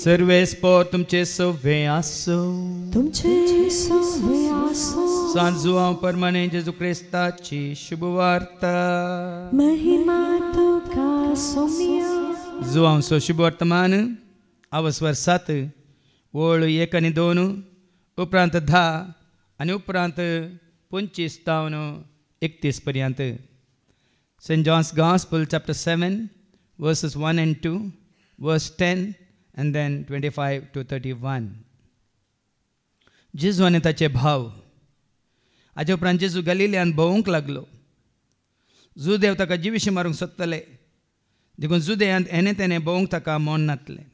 सर्वेस्पोर तुमचे सव्वे आसो, तुमचे सव्वे आसो. सांजुआं परमाने जेजू क्रिस्ताची शुभवार्ता. महिमा तुका सोम्या. जुआंचो शुभवर्तमान अवस्वर 7 ओळ 1 आनी 2 उपरांत 10 आनी उपरांत 25 तावन 31 पर्यंत. St. John's Gospel chapter 7 verses 1 and 2, verse 10 and then 25 to 31. जेजू आनी ताचे भाव. हाचे उपरांत जेजू गलिल्यान भोवूंक लागलो. जुदेव ताका जिवीशी मारूंक सोदताले देखून जुदेयांत हेने तेने भोवूंक ताका मोन नातलें.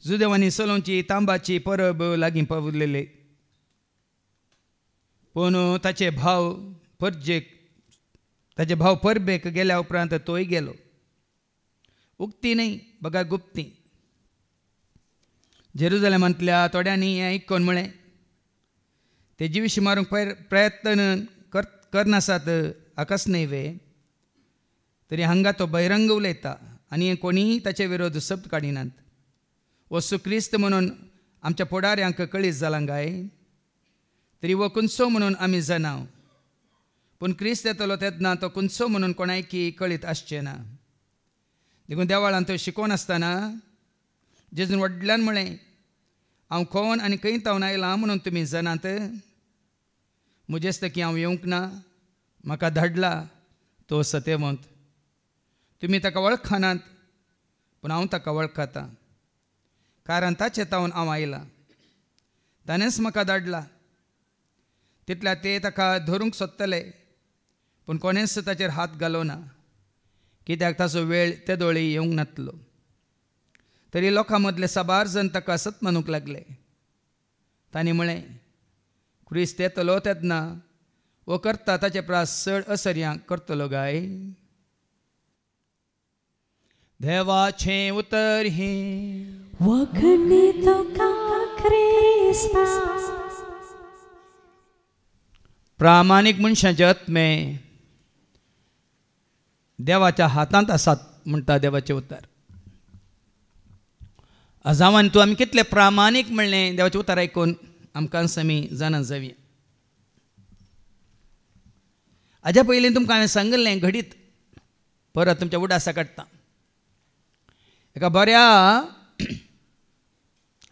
जुदेवांनी सोलोवची तांबाची परब लागीं पावलेले. पूण ताचे भाव परबेक गेल्या उपरांत तोय गेलो. उक्ती न्ही बगा गुप्ती. जेरुजलेमांतल्या थोड्यांनी हें आयकून म्हळें ते जिवीशी मारूंक प्रयत्न करनासात आकास न्ही वे तरी हांगा तो बहिरंग उलयता आनी कोणीय ताचे विरोध शब्द काडिनात. वस्तू क्रिस्त म्हणून आमच्या फुडाऱ्यांक कळीत जालां काय तरी वो कुंचो म्हणून आमी जाणाव. पूण क्रिस्त येतलो तेन्ना तो कुंचो म्हणून कोणायकी कळीत आसचें ना. देखून देवाळान तो शिकोवन आसतना जेजून व्हडल्यान म्हळें हांव कोण आनी खंय तावन आयलां म्हणून तुमी जाणात. म्हजेस्त की हांव येवंक ना, म्हाका धाडला तो सत्यवंत. तुमी ताका वळखनात पूण हांव ताका वळखतां कारण ताचे तावन हांव आयलां. ताणेंच म्हाका धाडला. तितल्या ते ताका धरूंक सोदतले पूण कोणेंच ताचेर हात घालोना कित्याक ताचो वेळ ते दोळी येवंक नातलो. तरी लोकां मदले साबार जण ताका सत मानूंक लागले. तांणी म्हळें क्रिस्त येतलो तेन्ना वो करता ताचे प्रास चड असर्यां करतलो गाय. देवाचें उतर हें वखणी तुका क्रिस्ता. प्रामाणीक मनशाचे आत्मे देवाच्या हातांत आसात म्हणटा देवाचें उतर. आजावान तूं आमी कितले प्रामाणीक म्हणलें देवाचें उतर आयकून आमकां आमी जाणा जावी. हाज्या पयलीं तुमकां हांवें सांगलें घडीत परत तुमच्या उडासा काडटा. एका बऱ्या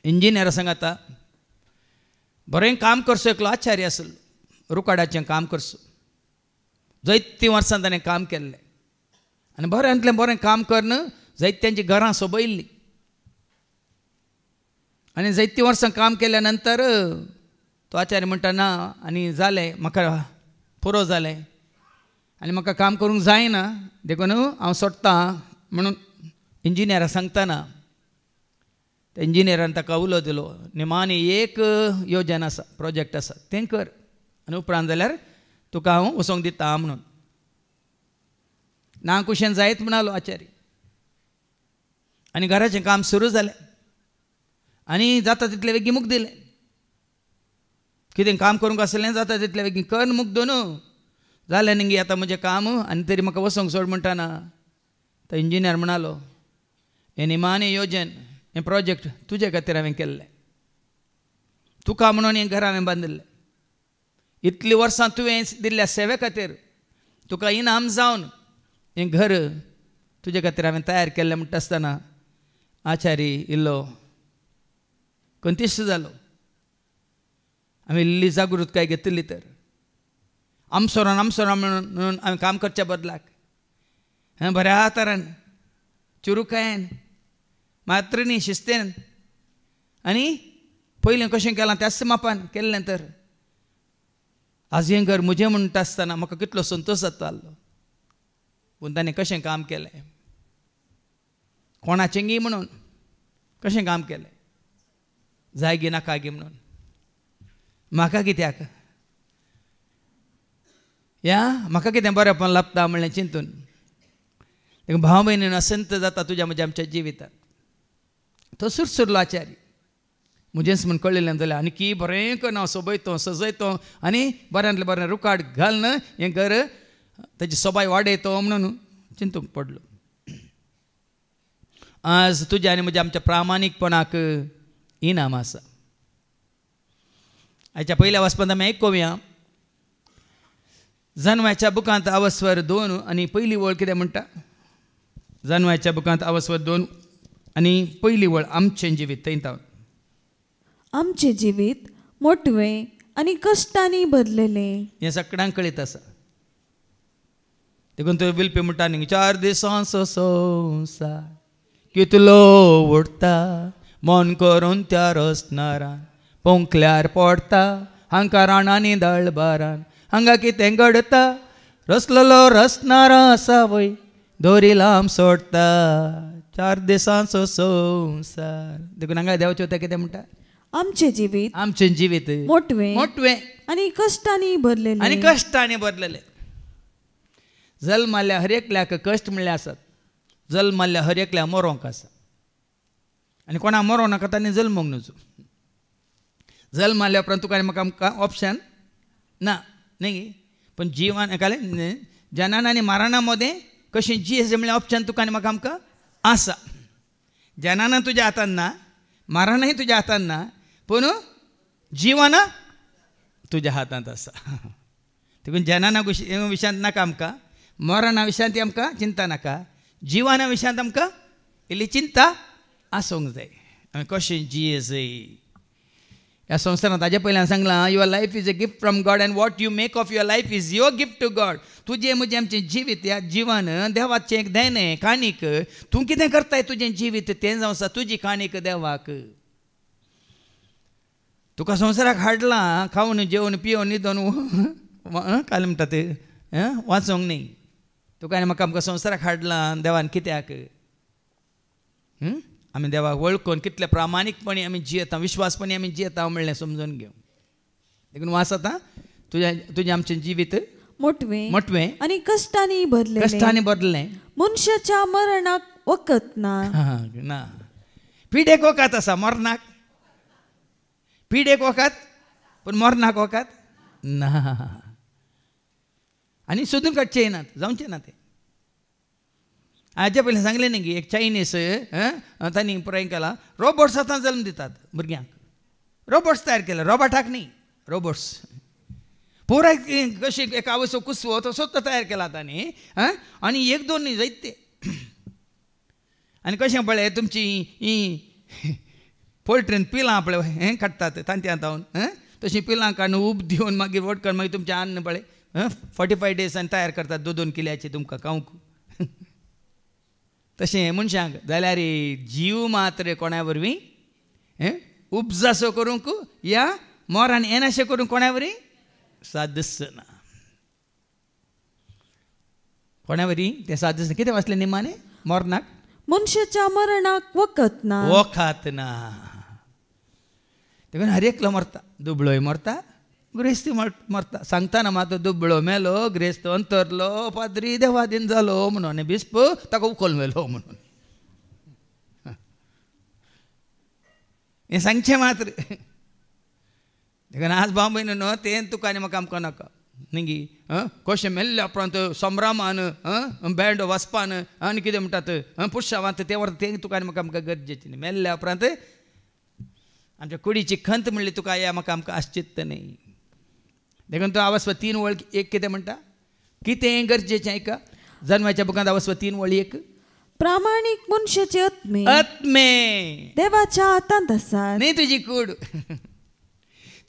इंजिनियरा सांगाता बरें काम करचो एकलो आचार्य आसलो. रुकाडाचें काम करचो. जायतीं वर्सां ताणें काम केल्लें आनी बऱ्यांतलें बरें काम करन जायत्यांची घरां सोबयल्लीं. आनी जायतीं वर्सां काम केल्या नंतर तो आचार्य म्हणटा ना आनी जालें म्हाका पुरो जालें आनी म्हाका काम करूंक जायना देखून हांव सोडटां म्हणून इंजिनियराक सांगतना त्या इंजिनियरान ताका उलो दिलो निमाणी एक योजना आसा प्रोजेक्ट आसा तें कर आनी उपरांत जाल्यार तुका हांव वचोंक दिता म्हणून. ना कुशेन जायत म्हणालो आचार्य. आनी घराचें काम सुरू जालें आनी जाता तितले बेगीन मूख दिलें. कितें काम करूंक आसलें जाता तितले बेगीन कर मूख दोन जालें न्ही आतां म्हजें काम आनी तरी म्हाका वचोंक सोड म्हणटाना तो इंजिनियर म्हणालो हें निमाणें योजन हें प्रोजेक्ट तुजे खातीर हांवें केल्लें. तुका म्हणून हें घर हांवें बांदिल्लें. इतलीं वर्सां तुवें दिल्ल्या सेवे खातीर तुका इनाम जावन हें घर तुजे खातीर हांवें तयार केल्लें म्हणटा आसतना आचार्य इल्लो कंतिश्ट जालो. हांवें इल्ली जागृताय घेतली तर आमसोरान म्हणून हांवें काम करच्या बदलाक बऱ्या तरान चुरुकायेन मात्र न्ही शिस्तेन आनी पयलें कशें केलां त्याच मापान केल्लें तर आज हें घर म्हजें म्हणटा आसतना म्हाका कितलो संतोश जातालो. पूण ताणें कशें काम केलें कोणाचेंगी म्हणून कशें काम केलें जायगी नाकागी म्हणून म्हाका कित्याक म्हाका कितें बरेंपण लाभता म्हणलें चिंतून देखून भाव भयणीन असंत जाता तुज्या म्हज्या आमच्या जिवितांत. तो सुरसुरलो आचार्य म्हजेंच म्हूण कळिल्लें जाल्यार आनी की बरें करून हांव सोबयतो सजयतो आनी बऱ्यांतलें बरें रुकाड घालन हें घर ताची सोबाय वाडयतो म्हणून चिंतूंक पडलो. आज तुझ्या आनी म्हज्या आमच्या प्रामाणीकपणाक इनाम आसा. आयच्या पयल्या वाचपांत आमी आयकुया जन्माच्या बुकांत अवस्वर 2 आनी पयली वळ कितें म्हणटा. जन्माच्या बुकांत अवस्वर 2 आनी पयली वळ आमचें जिवीत थंय आमचे जिवीत मोटवे आनी कश्टांनी भरलेले हें सगळ्यांक कळीत आसा. देखून तो विलपी म्हणटा न्ही 4 दिसांचो संवसार कितलो उडटा मन करून त्या रसनारान पोंकल्यार पडटा हांकां रानांनी दळबारान हांगा कितें घडटा रसलेलो रसनारा आसा वय दोरी लांब सोडटा 4 दिसांचो संवसार. देखून हांगा देवाचें उतर कितें म्हणटा आमचे जिवीत मोटवे आनी कश्टांनी भरलेले आनी कश्टांनी भरलेले. जल्माल्या हर एकल्याक कश्ट म्हणले आसात. जल्माल्या हर एकल्या मरोंक आसा आनी कोणा मरो नाका तांणी जल्मोंक नजो. जल्माल्या उपरांत तुका आनी म्हाका आमकां ऑप्शन ना न्ही. पण जिवन कळ्ळें जनन आनी मरणा मदें कशें जियेचें म्हणल्यार ऑप्शन तुका आनी म्हाका आमकां आसा. जनन तुज्या हातान ना मरणय तुज्या हातान ना पूण जिवन तुज्या हातांत आसा. देखून जनना विशयांत नाका आमकां मरणा विशयांत आमकां चिंता नाका जिवना विशयांत आमकां इल्ली चिंता आसूंक जाय. आमी कशें जियेचय ह्या संवसारांत ताजे पयल्यान सांगलां your life is a gift from God and what you make of your life is your gift to God. तुजें म्हजें आमचें जिवीत ह्या जिवन देवाचें एक देणें काणीक. तूं कितें करताय तुजें जिवीत तें जावं आसा तुजी काणीक देवाक. तुका संवसाराक हाडलां खावन जेवन पिवन न्हिदोन काल म्हणटा ते वाचोंक न्ही. तुका आनी म्हाका आमकां संवसाराक हाडलां देवान कित्याक आमी देवाक वळखून कितले प्रामाणीकपणी आमी जियेता विश्वासपणी आमी जियेता म्हणलें समजून घेवं. देखून वाच आतां तुजें आमचें जिवीत मोटवें आनी कश्टांनी भरलेलें मनशाच्या मरणाक वखत ना. पिडेक वखत आसा मरणाक पिडेक वखत पूण मरणाक वखत ना. आनी सोदून काडचें नात जावचें ना तें. हाजे पयलीं सांगलें न्ही की एक चायनीस तांणी प्रयोग केला रोबोट्स आतां जल्म दितात भुरग्यांक. रोबोट्स तयार केले रोबोटाक न्ही रोबोट्स पुराय कशी एक आवयचो कुसवो तो स्वता तयार केला तांणी आनी 1-2 न्ही जायते. आनी कशें पळय तुमची ही पोल्ट्रीन पिलां पळय हें काडटात तांत्यां तावन तशीं पिलां काडून उब दिवन मागीर वटकन मागीर तुमचें अन्न पळय 45 डेजान तयार करतात 2-2 किल्याचें तुमकां खावंक. तशें मनशांक जाल्यार जीव मात्र कोणा वरवीं उपजासो करूंक या मोरान येनाशें करूंक कोणा वरवीं सादच ना. कोणा वरवीं तें सादच ना. कितें वाचलें निमाणें मोरनाक मनशाच्या मरणाक वखत ना. देखून हर एकलो मरता. दुबळोय मरता ग्रेस्ती मरता. सांगतना मात दुबळो मेलो ग्रेस्त अंतरलो पाद्री देवादीन जालो म्हणून आनी बिस्प ताका उखल मेलो म्हणून हें सांगचें मात्र. देखून आज भाव भयण न्हू तें तुका आनी म्हाका आमकां नाका न्ही. कशें मेल्ल्या उपरांत संभ्रमान बँड वाजपान आनी कितें म्हणटात पुश्यावांत तें व्हरता तें तुका आनी म्हाका आमकां गरजेचें न्ही. मेल्ल्या उपरांत आमच्या कुडीची खंत म्हणली तुका या म्हाका आमकां आश्चित्त न्ही. देखून तो अवस्व 3 वळ एक कितें म्हणटा कितें गरजेचें ऐका. जन्माच्या बुकांत अवस्व 3 वळी 1 प्रामाणीक मनशाचे आत्मे देवाच्या हातांत आसात. न्ही तुजी कूड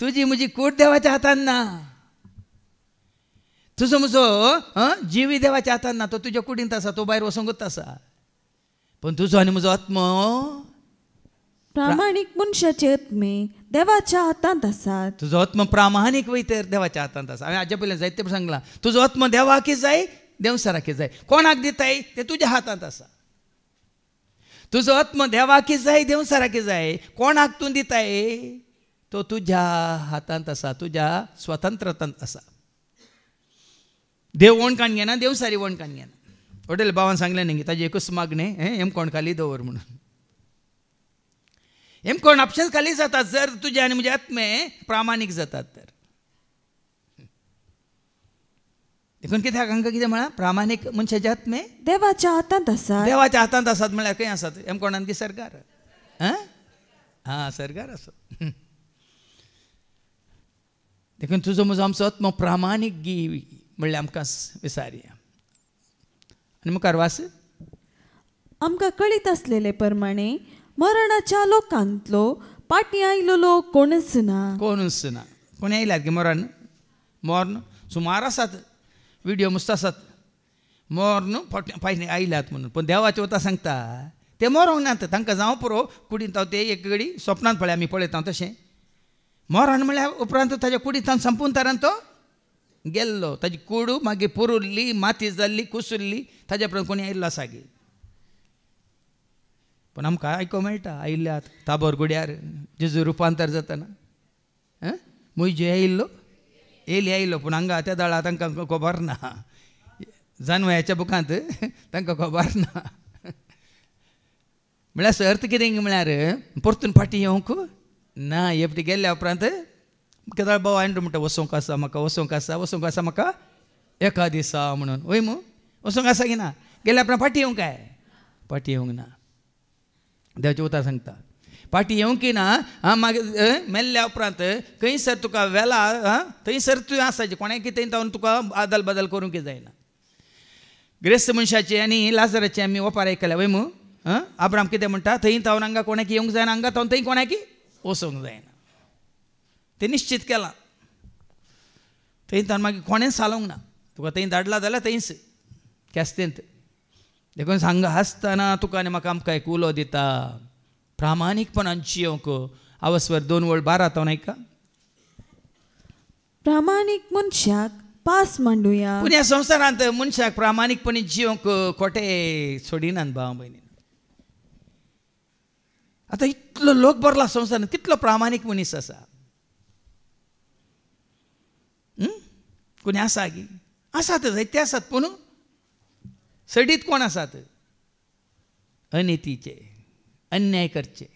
तुजी म्हजी कूड देवाच्या हातांत ना. तुजो म्हजो जिवी देवाच्या हातांत ना. तो तुज्या कुडींत आसा तो भायर वसोंकूच आसा. पण तुजो आनी म्हजो आत्मो प्रामाणीक मनशाचे आत्मे देवाच्या हातांत आसात. तुजो आत्म प्रामाणीक वयतर देवाच्या हातांत आसा. हांवें हाजे पयलीं जायते सांगलां तुजो आत्म देवाकी जाय देवसाराकी जाय. कोणाक दिताय तें तुज्या हातांत आसा. तुजो आत्म देवाकी जाय देवसाराकी जाय कोणाक तूं दिताय तो तुज्या हातांत आसा. तुज्या स्वतंत्रतांत आसा. देव वणकान घेना देवसारी वणकान घेना. वडील भावान सांगलें न्ही ताजी एकूच मागणें हें कोण खाली दवर म्हणून. हें कोण ऑप्शन खाली जातात जर तुजे आनी म्हजे आत्मे प्रामाणीक जातात तर. देखून कित्याक हांकां कितें म्हळां प्रामाणीक मनशाचे आत्मे देवाच्या हातांत आसात. देवाच्या हातांत आसात म्हळ्यार खंय आसात हें कोणान की सरकार हां सरकार आसो देखून तुजो म्हजो आमचो आत्मो प्रामाणीक गी म्हणल्यार आमकां विचारया आनी मुखार वास आमकां कळीत असलेले प्रमाणे मरणाच्या लोकांतलो पाटी आयिल्लो कोणूच ना. कोणूच ना. कोणी आयल्यात की मोर्न सुमार आसात व्हिडिओ मस्त आसात मोर्न फाटी आयल्यात म्हणून पूण देवाचे वता सांगता ते मोरोंक नात तांकां जावं पुरो कुडींत हांव ते एक घडी स्वप्नांत पळय आमी पळयता तशें मोरण म्हळ्यार उपरांत ताच्या कुडींत संपून तरान तो गेल्लो ताजी कूड मागीर पुरुल्ली माती जाल्ली कुसुल्ली ताज्या पर्यंत कोणी आयिल्लो आसा गे पूण आमकां आयको मेळटा आयिल्ल्यात ताबोर गुड्यार जेजू रुपांतर जातना मुयजे आयिल्लो येयली आयिल्लो पूण हांगा त्या दाळा तांकां खबर ना जानवयाच्या बुकांत तांकां खबर ना म्हळ्यार अर्थ कितें म्हळ्यार परतून फाटी येवंक ना हेपटी गेल्ल्या उपरांत केदाळ बाबा आनी म्हणटा वसोंक आसा म्हाका एका दिसा म्हणून वय मू वसोंक आसा की ना गेल्या उपरांत फाटी येवंक काय फाटी येवंक ना देवाचें उतर सांगता फाटी येवंक की ना मागीर मेल्ल्या उपरांत खंयसर तुका वेला थंयसर तुवें आसाचें कोणाय कितें जावन तुका आदल बदल करूंक जायना ग्रेस्त मनशाचें आनी लाजराचें आमी ओपार आयकल्या वय मू आब्राम कितें म्हणटा थंय तावन हांगा कोणाक येवंक जायना हांगा तावन थंय कोणाक वचोंक जायना तें निश्चित केलां थंय तावन मागीर कोणें सालोंक ना तुका थंय धाडला जाल्यार थंयच केस्तेंत देखून हांगा आसतना तुका आनी म्हाका आमकां एक उलो दिता प्रामाणीकपणान जियोंक आवस्वर 2:12 तावन आयका प्रामाणीक मनशाक पास मांडुया. पूण ह्या संवसारांत मनशाक प्रामाणीकपणी जियोंक खोटे सोडिनात भाव भयणी. आतां इतलो लोक भरला संवसारांत कितलो प्रामाणीक मनीस आसा कोणी आसा की आसात जायते आसात पूण सडीत कोण आसात अनितीचे अन्याय करचे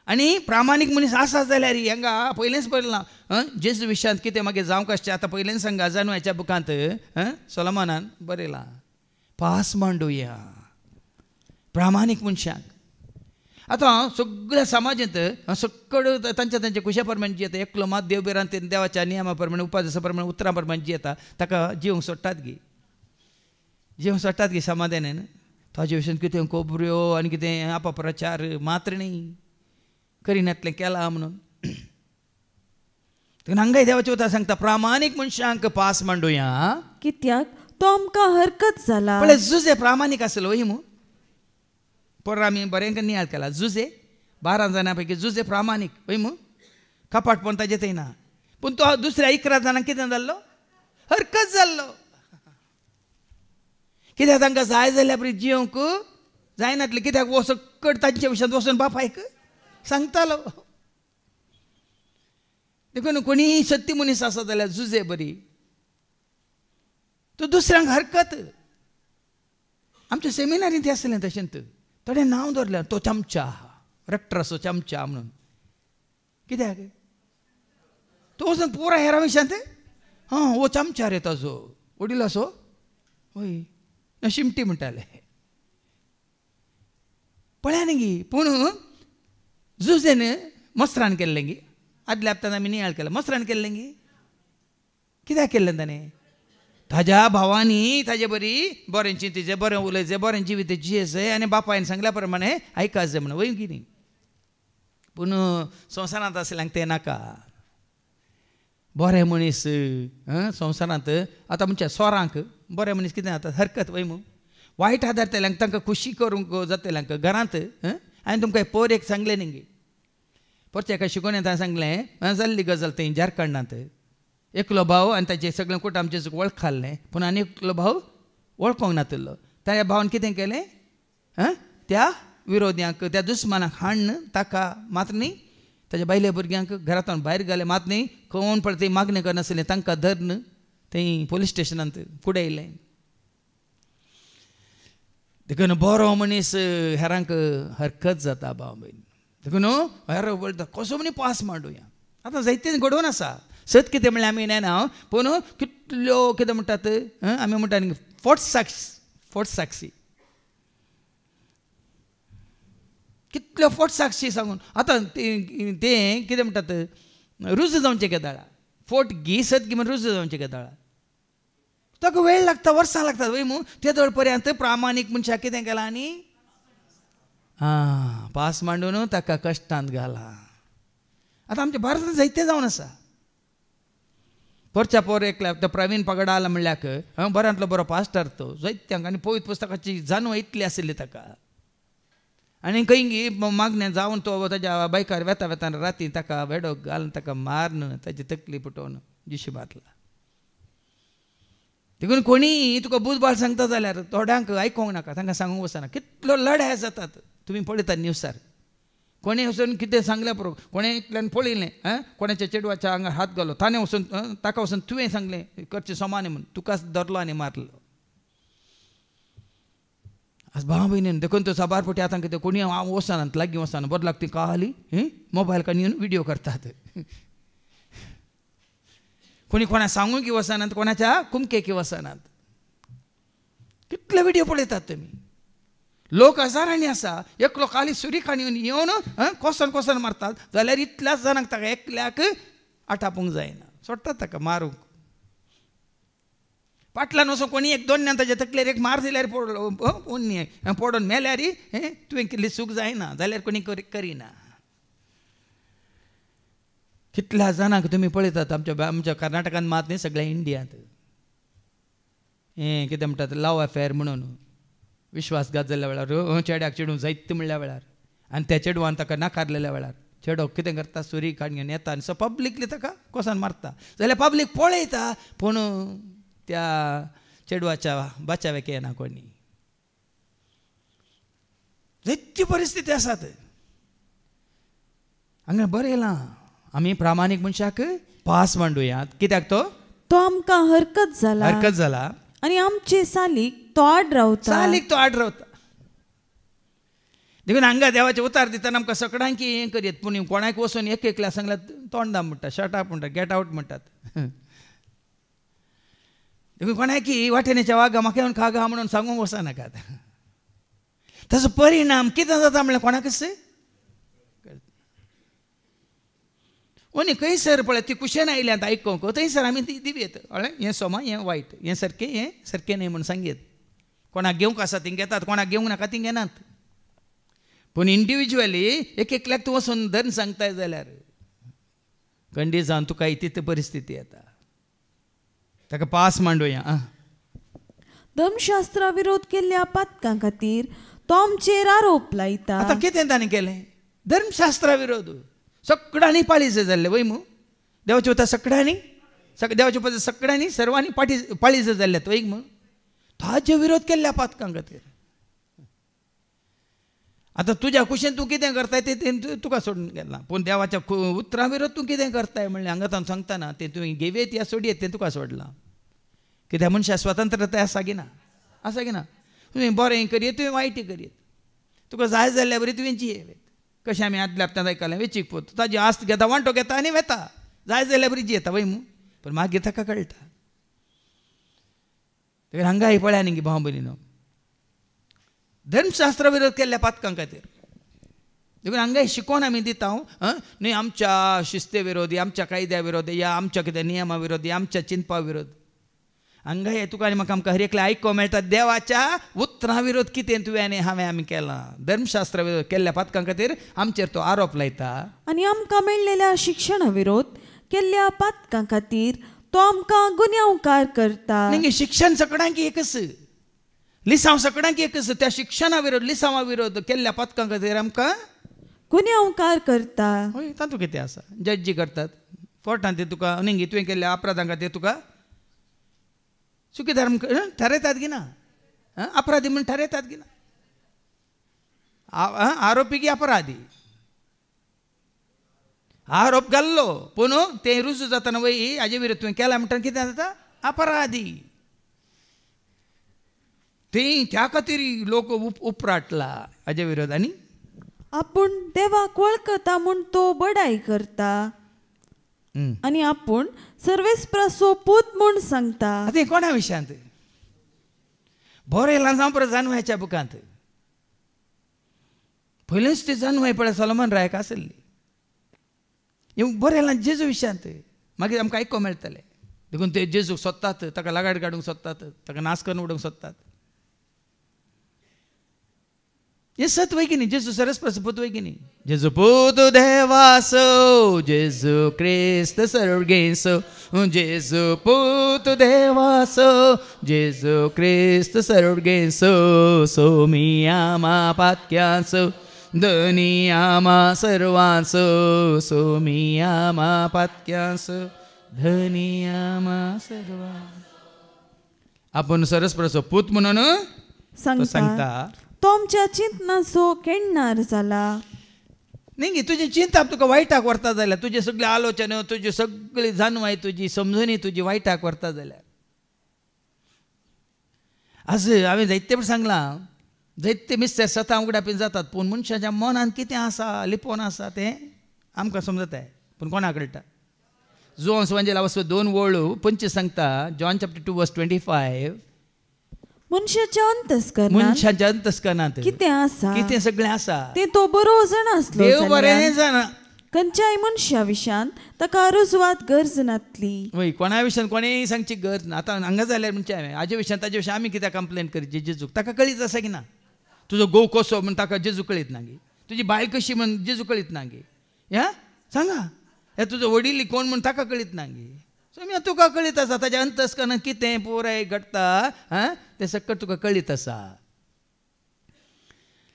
आनी प्रामाणीक मनीस आसा जाल्यार हांगा पयलेंच बरयलां जेजू विशयांत कितें मागीर जावंक आसचें आतां पयलें सांगा जानवाच्या बुकांत सोलोमोनान बरयलां पास मांडुया प्रामाणीक मनशाक. आतां सगळ्या समाजांत सकड तांचे कुशा प्रमाणे जियेता एकलो मात देव बिरान देवाच्या नियमा प्रमाणे उपासा प्रमाणे उतरां प्रमाणे जियेता ताका जिवंक सोडटात गे समाधानान ताजे विशयान कितें खबऱ्यो आनी कितें अपप्रचार मात्र न्ही करिनातलें केलां म्हणून हांगाय देवाचें उतर सांगता प्रामाणीक मनशांक पास मांडुया कित्याक तो आमकां हरकत जाला. पळय जुजे प्रामाणीक आसलो वय मू पर आमी बरें नियाळ केला जुजे 12 जाणां पैकी जुजे प्रामाणीक वय मू कपाटपण ताजें थंय ना पूण तो दुसऱ्या 11 जाणांक कितें जाल्लो हरकत जाल्लो कित्याक तांकां जाय जाल्यार बरी जियोंक जायनातलें कित्याक वो सकट तांचे विशयांत वचून बापायक सांगतालो. देखून कोणी सत्य मनीस आसा जाल्यार जुजे बरी तो दुसऱ्यांक हरकत आमच्या सेमिनारींत आसलें तशेंच थोडें नांव दवरलें तो चमचा रेक्टर असो चमचा म्हणून कित्याक तो वचून पुरा हेरां विशयांत वो चमचा रे ताजो वडील असो वय शिमटी म्हणटाले पळया न्ही गी पूण जुजेन मस्त्रान केल्लें गी आदल्या हप्त्यान आमी नियाळ केला मस्त्रान केल्लें गी कित्याक केल्लें ताणें ताज्या भावांनी ताजे बरी बरें चिंतीचें बरें उलयचें बरें जिवीत जियेचें आनी बापायन सांगल्या प्रमाणे आयकाच जाय म्हणून वय की न्ही पूण संवसारांत आसल्यांक तें नाका बरें मनीस संवसारांत आतां म्हणच्या सोरांक बरें मनीस कितें जाता हरकत वय मू वायट आदारतल्यांक तांकां खुशी करूंक जातल्यांक घरांत हांवें तुमकां पोर एक सांगलें न्ही गे परते एका शिकोवण्यात हांवें सांगलें जाल्ली गजाल थंय झारखंडांत एकलो भाव आनी ताचे सगळें कुटूंब आमचें वळखलें पूण आनी एकलो भाव वळखोंक नातलो त्या भावान कितें केलें त्या विरोध्यांक त्या दुस्मानाक हाडन ताका मात न्ही ताच्या बायले भुरग्यांक घरांतल्यान भायर घाले मात न्ही कोण पळय थंय मागणी करनासलें तांकां धरन थंय पुलीस स्टेशनांत कुडयलें. देखून बरो मनीस हेरांक हरकत जाता भाव भयण देखून हेर बोलता कसो म्हणी पास मांडुया आतां जायते घडोवन आसा सत कितें म्हणल्यार आमी नेना पूण कितल्यो कितें म्हणटात आमी म्हणटा न्ही फोट साक्षी कितल्यो फोट साक्षी सांगून आतां तें कितें म्हणटात रुजू जावचें केदाळा फोट घी सत घी म्हण रुजू जावचें केदाळा ताका वेळ लागता वर्सां लागतात वय मू तेदोळ पर्यंत प्रामाणीक मनशाक कितें केलां आनी पास मांडून ताका कश्टांत घाला आतां आमच्या भारतांत जायतें जावन आसा परच्या पोर एकल्या तो प्रवीण पगडाल म्हणल्याक बऱ्यांतलो बरो पास्टर तो जायत्यांक आनी पवित्र पुस्तकाची जाणव इतली आशिल्ली ताका आनी खंय मागणें जावन तो ताच्या बायकार वेता वेतान राती ताका वेडो घालून ताका मारून ताची तकली पुटोवन जिशिबातला देखून कोणी तुका बुजबाळ सांगता जाल्यार थोड्यांक आयकोंक नाका तांकां सांगूंक वचना कितलो लढाय जातात तुमी पळयतात न्यूजार कोणें वचून कितें सांगल्या पुरो कोणें एकल्यान पळयलें कोणाच्या चेडवाच्या आंगार हात घालो ताणें वचून ताका वचून तुवें सांगलें करचें सोमाने म्हूण तुकाच धरलो आनी मारलो आज भाव भयणीन देखून तो साबारपटी आतां कितें कोणी वचना लागीं वचना बरो लागता ती कळाली मोबायल काडून येवन व्हिडियो करतात कोणी कोणा सांगूंक वचनात कोणाच्या कुमकेक वचनात कितले व्हिडिओ पळयतात तुमी लोक हजारांनी आसा एकलो खाली सुरी खाणी येवन कोसन मारतात जाल्यार इतल्याच जाणांक ताका एकल्याक आटापूंक जायना सोडटात ताका मारूंक फाटल्यान वचून कोणी एक दोन ताच्या तकलेर एक मार दिल्यार पडोवन मेल्यार तुवें कितली चूक जायना जाल्यार कोणी करिना कितल्या जाणांक तुमी पळयतात आमच्या कर्नाटकांत मात न्ही सगळ्या इंडियांत कितें म्हणटात लव अफेअर म्हणून विश्वासघात जाल्ल्या वेळार चेड्याक चेडूं जायते म्हणल्या वेळार आनी त्या चेडवान ताका नाकारलेल्या वेळार चेडो कितें करता सुरी काडून घेवन येता आनी सो पब्लिकली ताका कोसान मारता जाल्यार पब्लीक पळयता पूण त्या चेडवाच्या बाच्यावेक येना कोणी जायत्यो परिस्थिती आसात हांगा बरें येलां आमी प्रामाणीक मनशाक पास मांडुयात कित्याक तो आमकां हरकत जाला आनी आमचे सालीक तो आड रावता देखून हांगा देवाचे उतार दितना आमकां सगळ्यांकी हें करीत पूण कोणाक वचून एक एकल्या सांगल्यार तोंड दाम म्हणटा शट अप म्हणटा गेट आवट म्हणटात देखून कोणाकी वाटेनेच्या वागा म्हाका येवन खागा म्हणून सांगूंक वचनाकात ताचो परिणाम कितें जाता म्हणल्यार कोणाकच ओनी खंयसर पळय ती कुशेन आयल्यांत आयकोंक थंयसर आमी ती दिवेत हळें हें सोमा हें वायट हें सारकें न्ही म्हूण सांगेत कोणाक घेवंक आसा तीं घेतात कोणाक घेवंक नाका तीं घेनात पूण इंडिविज्युअली एक एकल्याक तूं वचून धन सांगताय जाल्यार खंडी जावन तुका ती परिस्थिती येता ताका पास मांडुया धर्मशास्त्रा विरोध केल्ल्या पातकां खातीर तो आमचेर आरोप लायता आतां कितें ताणें केलें धर्मशास्त्रा विरोध सगळ्यांनी पाळीज जाल्ले वय मू देवाचे उतर सगळ्यांनी देवाचे उतर सगळ्यांनी सर्वांनी पाळीज जाल्ल्यात वय मू ताजे विरोध केल्ल्या पातकां खातीर आतां तुज्या कुशेन तूं कितें करताय तें तुका सोडून गेलां पूण देवाच्या उतरां विरोध तूं कितें करताय म्हणलें हांगा ताणें सांगतना तें तुवें घेवेत या सोडयेत तें तुका सोडलां कित्याक मनशाक स्वतंत्रताय आसा की ना तुवें बरें करीत तुवें वायट करीत तुका जाय जाल्ल्या बरी तुवें जियेवेत कशें आमी आदल्या हप्त्यांत आयकलें वेचीक पोत ताजी आस्त घेता वांटो घेता आनी वेता जाय जाल्यार बरी जियेता वय मू पूण मागीर ताका कळटा देखून हांगा ही पळया न्ही भाव भयणीनो धर्मशास्त्रा विरोध केल्ल्या पातकां खातीर देखून हांगा शिकोवन आमी दिता न्ही आमच्या शिस्ते विरोधी आमच्या कायद्या विरोधी या आमच्या कितें नियमा विरोधी आमच्या चिंतपा विरोध हांगा हे तुका आनी म्हाका आमकां हर एकल्या आयकोंक मेळटा देवाच्या उतरां विरोध कितें तुवें आनी हांवें आमी केलां धर्मशास्त्रा विरोध केल्ल्या पातकां खातीर आमचेर तो आरोप लायता आनी आमकां मेळिल्ल्या शिक्षणा विरोध केल्ल्या पातकां खातीर तो आमकां गुन्यांवकार करता शिक्षण सगळ्यांक एकच लिसांव सगळ्यांक एकच त्या शिक्षणा विरोध लिसांवा विरोध केल्ल्या पातकां खातीर आमकां गुन्यांवकार करता हय तातूंत कितें आसा जड्जी करतात कोर्टांत ते तुका न्ही तुवें केल्ल्या अपराधां खातीर तुका चुकीदार ठरयतात की ना अपराधी म्हणून ठरयतात की ना आरोपी की अपराधी आरोप घाल्लो पूण तें रुजू जातना वय हाजे विरोध तुवें केला म्हणटा कितें जाता अपराधी तें त्या खातीर लोक उपराटला हाजे विरोध आनी आपूण देवाक वळखता म्हूण तो बडाई करता आणि आपूण सर्वेस्प्रासो पूत म्हूण सांगता. आतां हें कोणा विशयांत बरें जावं परत जानवाच्या बुकांत पयलेंच ती जानवाय पळय सोलोमन रायक आसली. हें बरें जेजू विशयांत मागीर आमकां आयको मेळटलें. देखून ते जेजूक सोदतात, ताका लागाड काडूंक सोदतात, ताका नाश करून उडोवंक सोदतात. हे सत वय की न्ही. जेजू सरस्वती पूत वय की न्ही. जेजू पूत देवासो, जेजू क्रिस्त सर्गेसो, जेजू पूत देवासो, जेजू क्रिस्त सर्गेसो, सोमी आमा पातक्यांसो, धनी आमा सर्वांसो, सोमी आमा पातक्यांसो, धनी आमा सर्वांसो. आपूण सरस्वतीचो पूत म्हणून सांगता. तो आमच्या चिंतनाचो केणणार जाला. न्ही तुजी चिंता तुका वायटाक व्हरता जाल्यार, तुजे सगळे आलोचना, तुजी सगळी जानवाय, तुजी समजणी तुजी वायटाक व्हरता जाल्यार. आज हांवें जायते फावट सांगलां, जायते मिस्टर सतां उगडापी जातात, पूण मनशाच्या मनांत कितें आसा, लिपोवन आसा तें आमकां समजता, पूण कोणाक कळटा. जोन्स वांजेला वचो 2:5 सांगता, जॉन चॅप्टर 2:25, मनशाच्या अंतस्करणांत कितें आसा, कितें सगळें आसा तें तो बरो जाण आसलो. देव बरें जाणा. खंयच्याय मनशा विशयान ताका रुजवात गरज नातली. वय कोणा विशयान कोणेय सांगची गरज ना. आतां हांगा जाल्यार म्हणजे हांवें हाजे विशयान ताजे विशयान आमी कित्याक कंप्लेन करची. जेजूक ताका कळीत आसा की ना. तुजो घोव कसो म्हण ताका जेजू कळीत ना गे. तुजी बायल कशी म्हण जेजू कळीत ना गे. ह्या सांगा. हे तुजो वडील कोण म्हण ताका कळीत ना गे. सो तुका कळीत आसा. ताच्या अंतस्करणांत कितें पुराय घडटा तें सकट तुका कळीत आसा.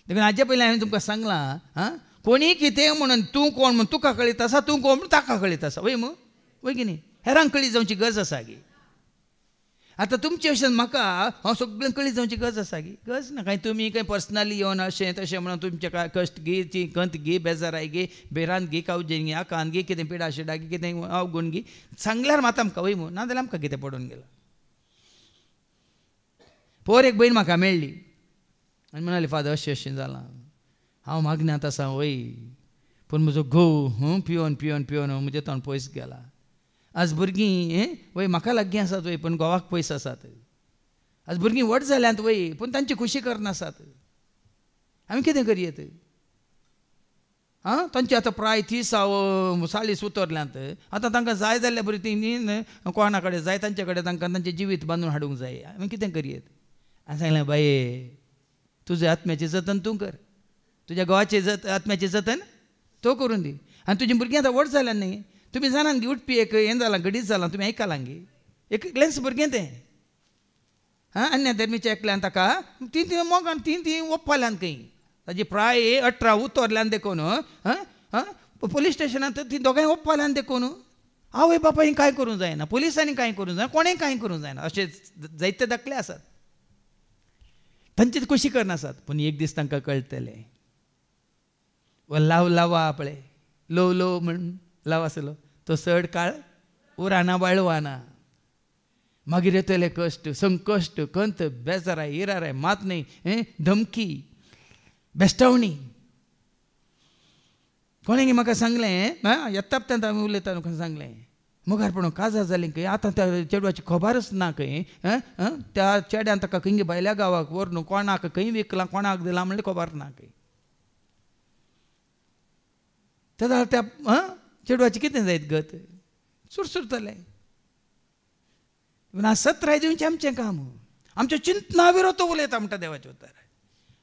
देखून हाजे पयलीं हांवें तुमकां सांगलां, कोणी कितें म्हणून तूं कोण म्हण तुका कळीत आसा, तूं कोण म्हण ताका कळीत आसा. वय मू वय की न्ही. हेरांक कळीत जावची गरज आसा गे. आतां तुमचे अशें म्हाका हांव सगळ्यांक कळीत जावची गरज आसा गे. गरज ना. कांय तुमी खंय पर्सनली येवन अशें तशें म्हणून तुमचे कश्ट घे, ती कंत घे, बेजाराय घे, बेरांत घे, कावजेन घे, आकांत घे, कितें पिडा शिडा घे, कितें अवगूण घे, सांगल्यार मात आमकां वय मू. नाजाल्यार आमकां कितें पडून गेलां. पोर एक भयण म्हाका मेळ्ळी आनी म्हणाली, फादर अशें अशें जालां, हांव मागण्यांत आसा वय, पूण म्हजो घोव पिवन पिवन पिवन म्हजें तोंड पयस गेलां. आज भुरगीं वय म्हाका लागीं आसात वय, पूण घोवाक पयस आसात. आज भुरगीं व्हड जाल्यांत वय, पूण तांची खुशी करनासात. आमी कितें करयेत. तांची आतां प्राय 30-40 उतरल्यांत. आतां तांकां जाय जाल्ल्या बरी ती कोणा कडेन जाय तांचे कडेन तांकां तांचें जिवीत बांदून हाडूंक जाय. आमी कितें करयेत. हांवें सांगलें, बाये तुज्या आत्म्याचें जतन तूं कर. तुज्या घोवाचें आत्म्याचें जतन तो करून दी. आनी तुजीं भुरगीं आतां व्हड जाल्यां न्ही. तुमी जाणान गी उठपी एक हें जालां, घडीत जालां, तुमी आयकलां गी. एकलेंच भुरगें तें अन्य धर्मीच्या एकल्यान ताका ती मोगान ती ओप्पाल्यान खंय. ताजी प्राय 18 उतरल्यान देखून पुलीस स्टेशनांत ती दोगांय ओप्पाल्यान देखून आवय बापाय कांय करूंक जायना, पुलिसांनी कांय करूंक जायना, कोणें कांय करूंक जायना. अशें जायते दाखले आसात. तांची खुशी करनासात. पूण एक दीस तांकां कळटलें. लाव लावा पळय, लो लो म्हण लाव आसलो तो चड काळ उराना बाळवाना. मागीर येतले कश्ट, संकश्ट, कंत, बेजाराय, इराराय, मात न्ही, धमकी, बेश्टावणी. कोणें म्हाका सांगलें, येतापत्यांत आमी उलयता म्हाका सांगलें, मुखारपणूं काजार जालीं खंय, आतां त्या चेडवाची खबरच ना खंय. त्या चेड्यान ताका खंय भायल्या गांवाक व्हरून कोणाक खंय विकलां, कोणाक दिलां म्हणलें खबर ना खंय. तेन्ना त्या चेडवाची कितें जायत गत सुरसुरतलें. पूण सत राय दिवचें आमचें काम. आमच्या चिंतना विरोध उलयता म्हणटा देवाचे उतर.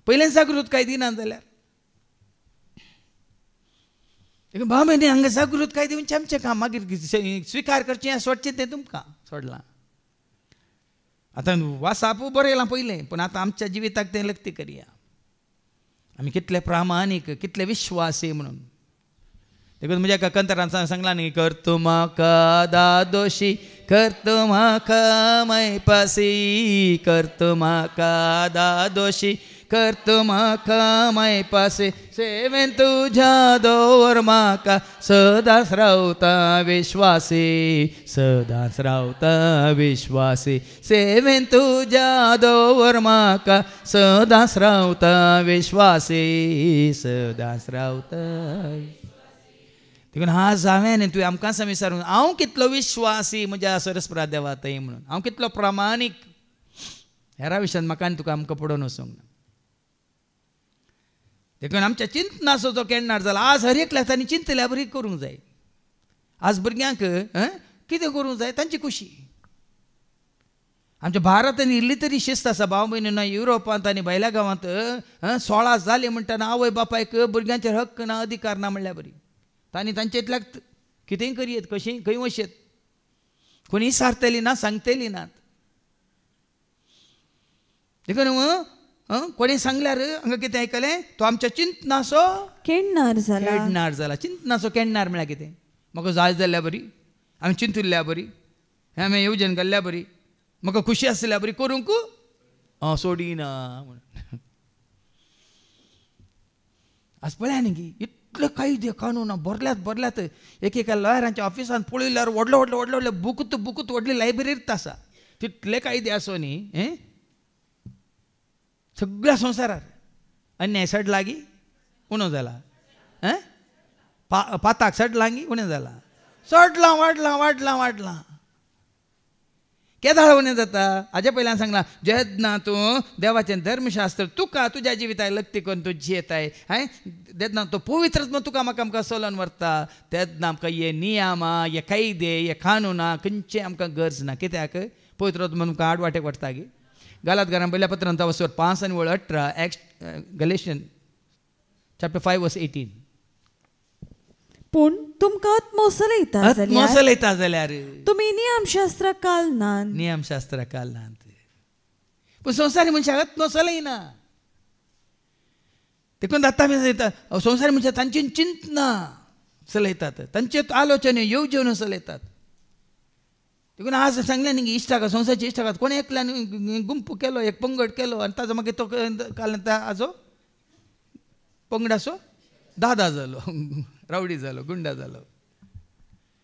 पयलें जागृत काय दिना जाल्यार बाबेनी हांगा जागृत काय दिवचें आमचें काम. मागीर स्विकार करचें हें सोडचें तें तुमकां सोडलां. आतां वासापूय बरें येलां पयलें, पूण आतां आमच्या जिविताक तें लक्ती करया. आमी कितले प्रामाणीक, कितले विश्वासी म्हणून. देखून म्हज्या एका कंतरान सांगलां न्ही, करतो म्हाका दादोशी, करतो म्हाका मैपासी, करतो म्हाका दादोशी, करतो म्हाका मैपासी, सेवेन तुझ्या दवर म्हाका सदांच रावता विश्वासी, सदांच रावता विश्वासी, सेवेन तुझ्या दवर म्हाका सदांच रावता विश्वासी, सदांच रावता. देखून आज हांवें न्ही तुवें आमकां विचारूंक हांव कितलो विश्वासी म्हज्या सरस्परा देवा थंय म्हणून हांव कितलो प्रामाणीक हेरा विशयान म्हाका आनी तुका आमकां पडोवन वचूंक ना. देखून आमच्या चिंतनाचो जो केन्नार जाला आज हर एकल्या तांणी चिंतल्या बरी करूंक जाय. आज भुरग्यांक कितें करूंक जाय तांची खुशी. आमच्या भारतान इल्ली तरी शिस्त आसा भाव भयणींनो. युरोपांत आनी भायल्या गांवांत 16 जाली म्हणटना आवय बापायक भुरग्यांचेर हक्क ना अधिकार ना म्हणल्यार बरी. तांणी तांचे इतल्याक कितेंय करयेत कशेंय खंय वचेत कोणी सारतली ना सांगतली नात. देखून कोणी सांगल्यार हांगा कितें आयकलें तो आमच्या चिंतनाचो केणणार जाला. चिंतनाचो केणणार म्हळ्यार कितें म्हाका जाय जाल्यार बरी हांवें चिंतुल्ल्या बरी हांवें येवजण घाल्ल्या बरी म्हाका खुशी आसल्या बरी करूंक सोडिना म्हणून. आज पळया न्ही इतले कायदे कानून भरल्यात एकेका लॉयरांच्या ऑफिसान पळयल्यार व्हडले बुकूत व्हडली लायब्ररीत आसा. तितले कायदे आसो न्ही सगळ्या संवसारार अन्याय सड लागी उणो जाला. पाताक सड लागी उणें जाला. चडलां वाडलां केदाळ उणें जाता. हाजे पयल्यान सांगलां जेन्ना तूं देवाचें धर्मशास्त्र तुका तुज्या जिविताक लक्ती करून तूं जियेताय तेन्ना तो पवित्र तुका म्हाका आमकां चलोवन व्हरता. तेन्ना आमकां हे नियमा हे कायदे हे कानुना खंयचे आमकां गरज ना. कित्याक पवित्र आमकां आडवाटेक व्हरता गे. गालातकारां पयल्या पत्रांत 5 आनी 18 एक्ट गलेशियन चॅप्टर 5 वर्स 18. पूण तुमकां आत्मोसलयता जाल्यार तुमी नियमशास्त्र कालनात. पूण संवसारी मनशाक आत्मोसलयना. देखून आतां आमी संवसारी मनशां तांची चिंतना चलयतात तांचे आलोचने येवजण चलयतात. देखून आज सांगलें न्ही इश्टागात संवसारच्या इश्टागात कोण एकल्यान गुंप केलो एक पंगड केलो आनी ताजो मागीर तो काल हाजो पंगडाचो दादा जालो रावडी जालो गुंडा जालो.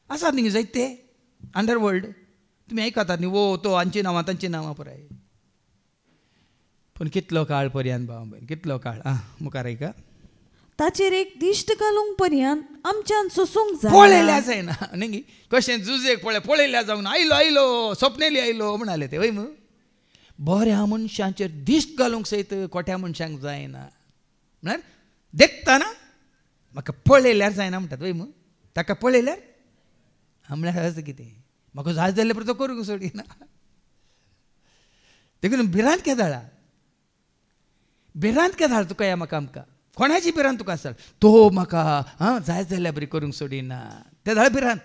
आसात न्ही जायते अंडरवर्ल्ड तुमी आयकतात न्ही वो तो हांची नांवां तांची नांवां पुराय. पूण कितलो काळ पर्यंत भाव भयण कितलो काळ मुखार आयका. ताचेर एक दिश्ट घालूंक पर्यंत आमच्यान सोसूंक जाय. पळयल्या जायना न्ही कशें झुजेक पळयल्या जावन आयलो सपनेली आयलो म्हणाले ते वय बऱ्या मनशांचेर दिश्ट घालूंक सयत खोट्या मनशांक जायना. म्हळ्यार देखताना म्हाका पळयल्यार जायना म्हणटात वय ताका पळयल्यार म्हळ्यार अशें कितें म्हाका जाय जाल्यार पुरो तो करूंक सोडिना. देखून भिरांत केदाळ तुका या म्हाका आमकां कोणाची भिरांत तुका आसता तो म्हाका जाय जाल्यार बरी करूंक सोडिना. ते धाळ भिरांत.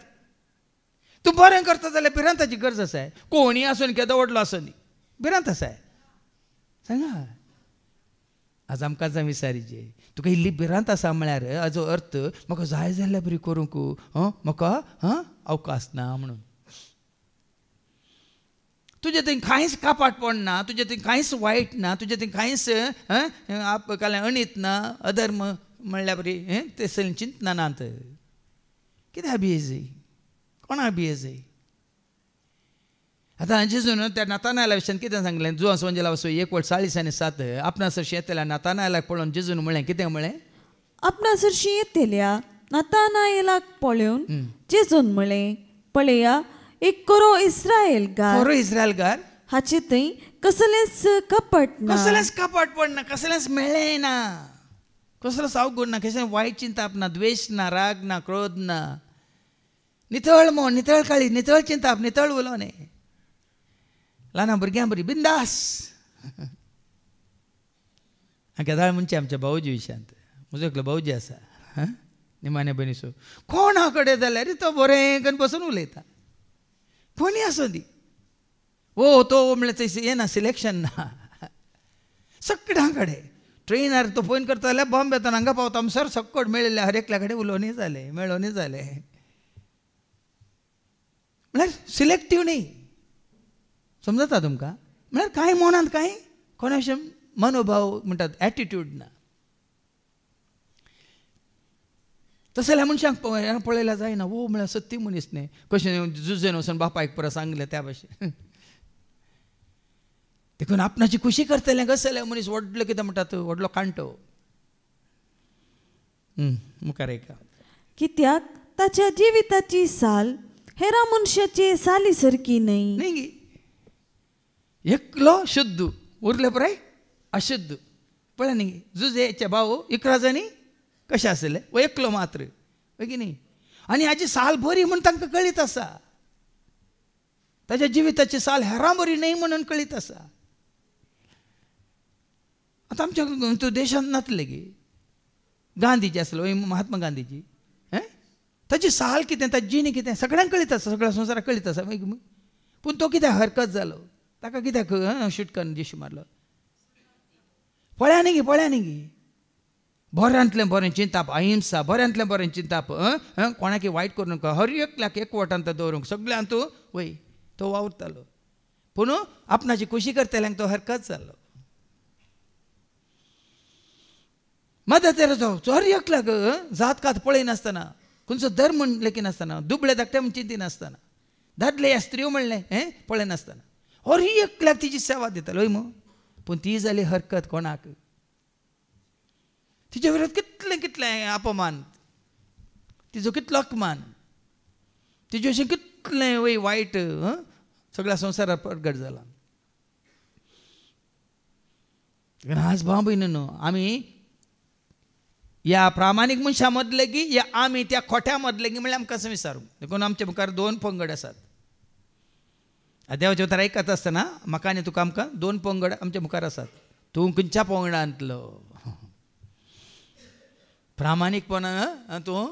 तूं बरें करता जाल्यार भिरांताची गरज आसा. कोणी आसून केदो व्हडलो आसूं न्ही भिरांत आसा सांगा. आज आमकां जाय विचारीचे तुका इल्ली भिरांत आसा म्हळ्यार हाजो अर्थ म्हाका जाय जाल्यार बरी करूंक म्हाका अवकाश ना म्हणून. तुजे थंय कांयच कापाटपण ना तुजे थंय कांयच वायट ना तुजे थंय कांयच आपकालें अणीत ना अधर्म म्हणल्यार बरी ते सगळी चिंतना नात. कित्याक भियेजय कोणाक भियेजय. आतां जेजून त्या नातानायला विशयान कितें सांगलें जुआंस वंजेला 1:40-7 आपणा सरशी येतल्या नातानायलाक पळोवन जेजून म्हळें कितें म्हळें आपणा सरशी येतल्या नातानायलाक पळोवन जेजून म्हळें पळया एक कोरो इस्रायलगार हाचे थंय कसलेंच कपटपण ना कसलेंच मेळ्ळें ना कसलोच अवगुण ना कसलें वायट चिंताप ना द्वेष ना राग ना क्रोध ना नितळ मोन नितळ काळी नितळ चिंताप नितळ उलोवणे ल्हान भुरग्यां बरी बिंदास. केदाळ म्हणचे आमच्या भाऊजी विशयांत म्हजो एकलो भाऊजी आसा निमाणे बनीसो कोणा कडेन जाल्यार तो बरें करून बसून उलयता कोणी आसूं दी तो म्हणल्यार थंय हें ना सिलेक्शन ना सगळ्यां कडेन ट्रेनार तो फोन करता जाल्यार बॉम्बे येताना हांगा पावता सर सक्कड मेळिल्ले हर एकल्या कडेन उलोवनी जालें मेळोवनी जालें म्हळ्यार सिलेक्टीव न्ही समजता तुमकां म्हळ्यार कांय मनांत कांय कोणा विशीं मनोभाव म्हणटात एटिट्यूड ना. तशें जाल्यार मनशांक पळयल्या जायना म्हळ्यार सत्य मनीस न्ही कशें झुजेन वचून बापायक परत सांगलें त्या भाशेन देखून आपणाची खुशी करतलें कशें जाल्यार मनीस व्हडलो कितें म्हणटात व्हडलो कांटो मुखार एका कित्याक ताच्या जिविताची साल हेरा मनशाचे साली सारकी नाही. नाही एकलो शुद्ध उरले पुराय अशुद्ध पळय न्ही जुजेचे भाऊ 11 जणी कशे आसले व एकलो मात्र की न्ही. आनी हाजी साल बरी म्हूण तांकां कळीत आसा. ताच्या जिविताची साल हेरां बरी न्ही म्हणून कळीत आसा. आतां आमच्या देशांत नातले गे गांधीजी आसलो महात्मा गांधीजी ताची साल कितें ताची जिणी कितें सगळ्यांक कळीत आसा. सगळ्या संवसाराक कळीत आसा. पूण तो कित्याक हरकत जालो ताका कित्याक शूट करून जिशू मारलो. पळया न्ही गे बऱ्यांतलें बरें चिंताप अहिंसा बऱ्यांतलें बरें चिंताप कोणाकी वायट करूं नाका हर एकल्याक एकवटान तो दवरूंक सगळ्यांक तूं वय तो वावुरतालो. पूण आपणाची खुशी करतल्यांक तो हरकत जालो. मदत तो हर एकल्याक जात कात पळयनासतना खंयचो धर्म लेकी नासतना दुबळे धाकटे म्हूण चिंती नासतना दादले ह्या स्त्रियो म्हणलें पळयनासतना हर एकल्याक तिची सेवा दितालो वय मग. पूण ती जाली हरकत कोणाक तिचे विरोध कितलें कितलें अपमान तिजो कितलो अपमान तिजे अशें कितलें वय वायट सगळ्या संवसाराक प्रगट जाला. आज भाव भयणींनो आमी या प्रामाणीक मनशा मदले की या आमी त्या खोट्या मदले की म्हळ्यार आमकां कसं विचारूं. देखून आमचे मुखार 2 पंगड आसात. देवाचें उतर आयकता आसतना म्हाका आनी तुका आमकां 2 पंगड आमच्या मुखार आसात. तूं खंयच्या पंगडांतलो प्रामाणीकपणान तूं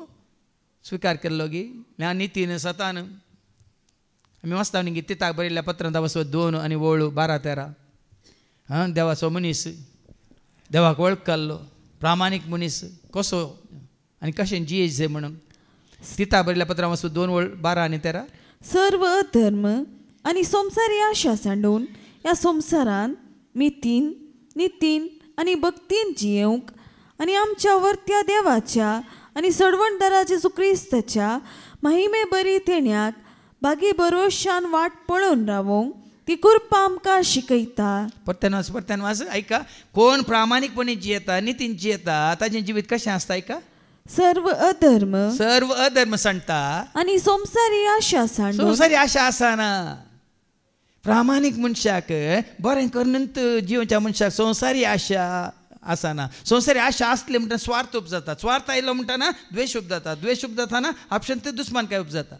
स्विकार केल्लो गी ह्या नितीन सतान आमी वाचता न्ही तिताक बरयल्ल्या पत्रांत वचत 2 आनी वळू 12-13 देवाचो मनीस देवाक वळखलो प्रामाणीक मनीस कसो आनी कशें जियेचें म्हणून तिता बरयल्ल्या पत्रांत वचत 2 वळ 12 आनी 13 सर्व धर्म आनी संवसारी आशा सांडून ह्या संवसारान मितीन नितीन आनी भक्तीन जियेवंक आनी आमच्या वर्त्या देवाच्या आनी सडवणदारा जेजू क्रिस्ताच्या महिमे बरी तेण्याक बागी बरोशान वाट पळोवन रावोंक ती कृपा आमकां शिकयता. परत्यान वाच ऐका कोण प्रामाणीकपणी जियेता नितीन जियेता ताचें जिवीत कशें आसता ऐका. सर्व अधर्म सांडटा आनी संवसारी आशा सांडून संवसारी आशा आसाना. प्रामाणीक मनशाक बरें करनंत जिवच्या मनशाक संवसारी आशा आसना. संवसारी आशा आसले म्हणटा स्वार्थ उपजाता. स्वार्थ आयलो म्हणटाना द्वेष उपजाता. द्वेष उपजाताना आपशान ते दुस्मानकाय उपजाता.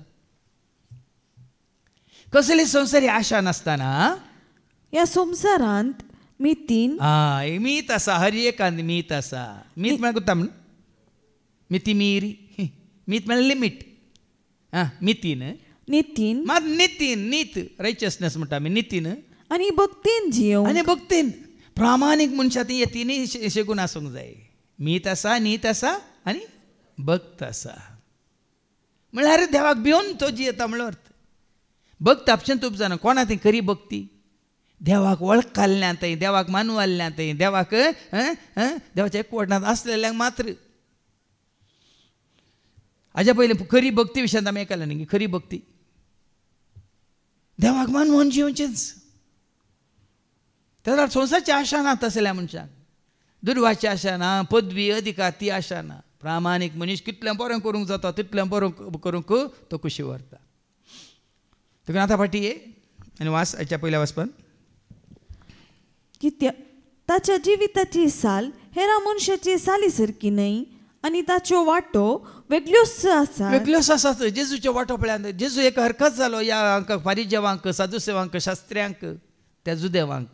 कसली संवसारी आशा नासतना ह्या संवसारांत मितीन मीत आसा. हर एकांत मीत आसा. मीत म्हळ्यार कोत्ता म्हण मिती मीरी मीत म्हळ्यार लिमीट मितीन नितीन मात नितीन नीत रायचसनेस म्हणटा आमी नितीन आनी भक्तीन जियोवंक आनी भक्तीन प्रामाणीक मनशा ती हे तिनूय शेगून आसूंक जाय. मीत आसा नीत आसा आनी भक्त आसा म्हळ्यार देवाक भिवन तो जियेता म्हणलो अर्थ. भक्त आपशें तूप जाणा कोणा ती खरी भक्ती देवाक वळखल्ल्यांत देवाक मानवाल्ल्यांत देवाक देवाच्या एकवटांत आसलेल्यांक मात्र. हाज्या पयलीं खरी भक्ती विशयांत आमी आयकलां न्ही खरी भक्ती देवाक मानवून जिवचेंच. तेन्ना संवसारची आशा ना तसल्या मनशाक दुर्वाची आशा ना पदवी अधिकार ती आशा ना. प्रामाणीक मनीस कितलें बरें करूंक जाता तितलें बरें करूंक तो खुशी व्हरता. देखून आतां फाटी ये आनी वास हाच्या पयल्या वाचपान कित्याक ताच्या जिविताची साल हेरा मनशाची साली सारकी न्हय आनी ताच्यो वाटो वेगळ्योच आसात. जेजूच्यो वाटो पळयात. जेजू एक हरकत जालो ह्या फारिजेवांक साधुसेवांक शास्त्र्यांक त्या जुदेवांक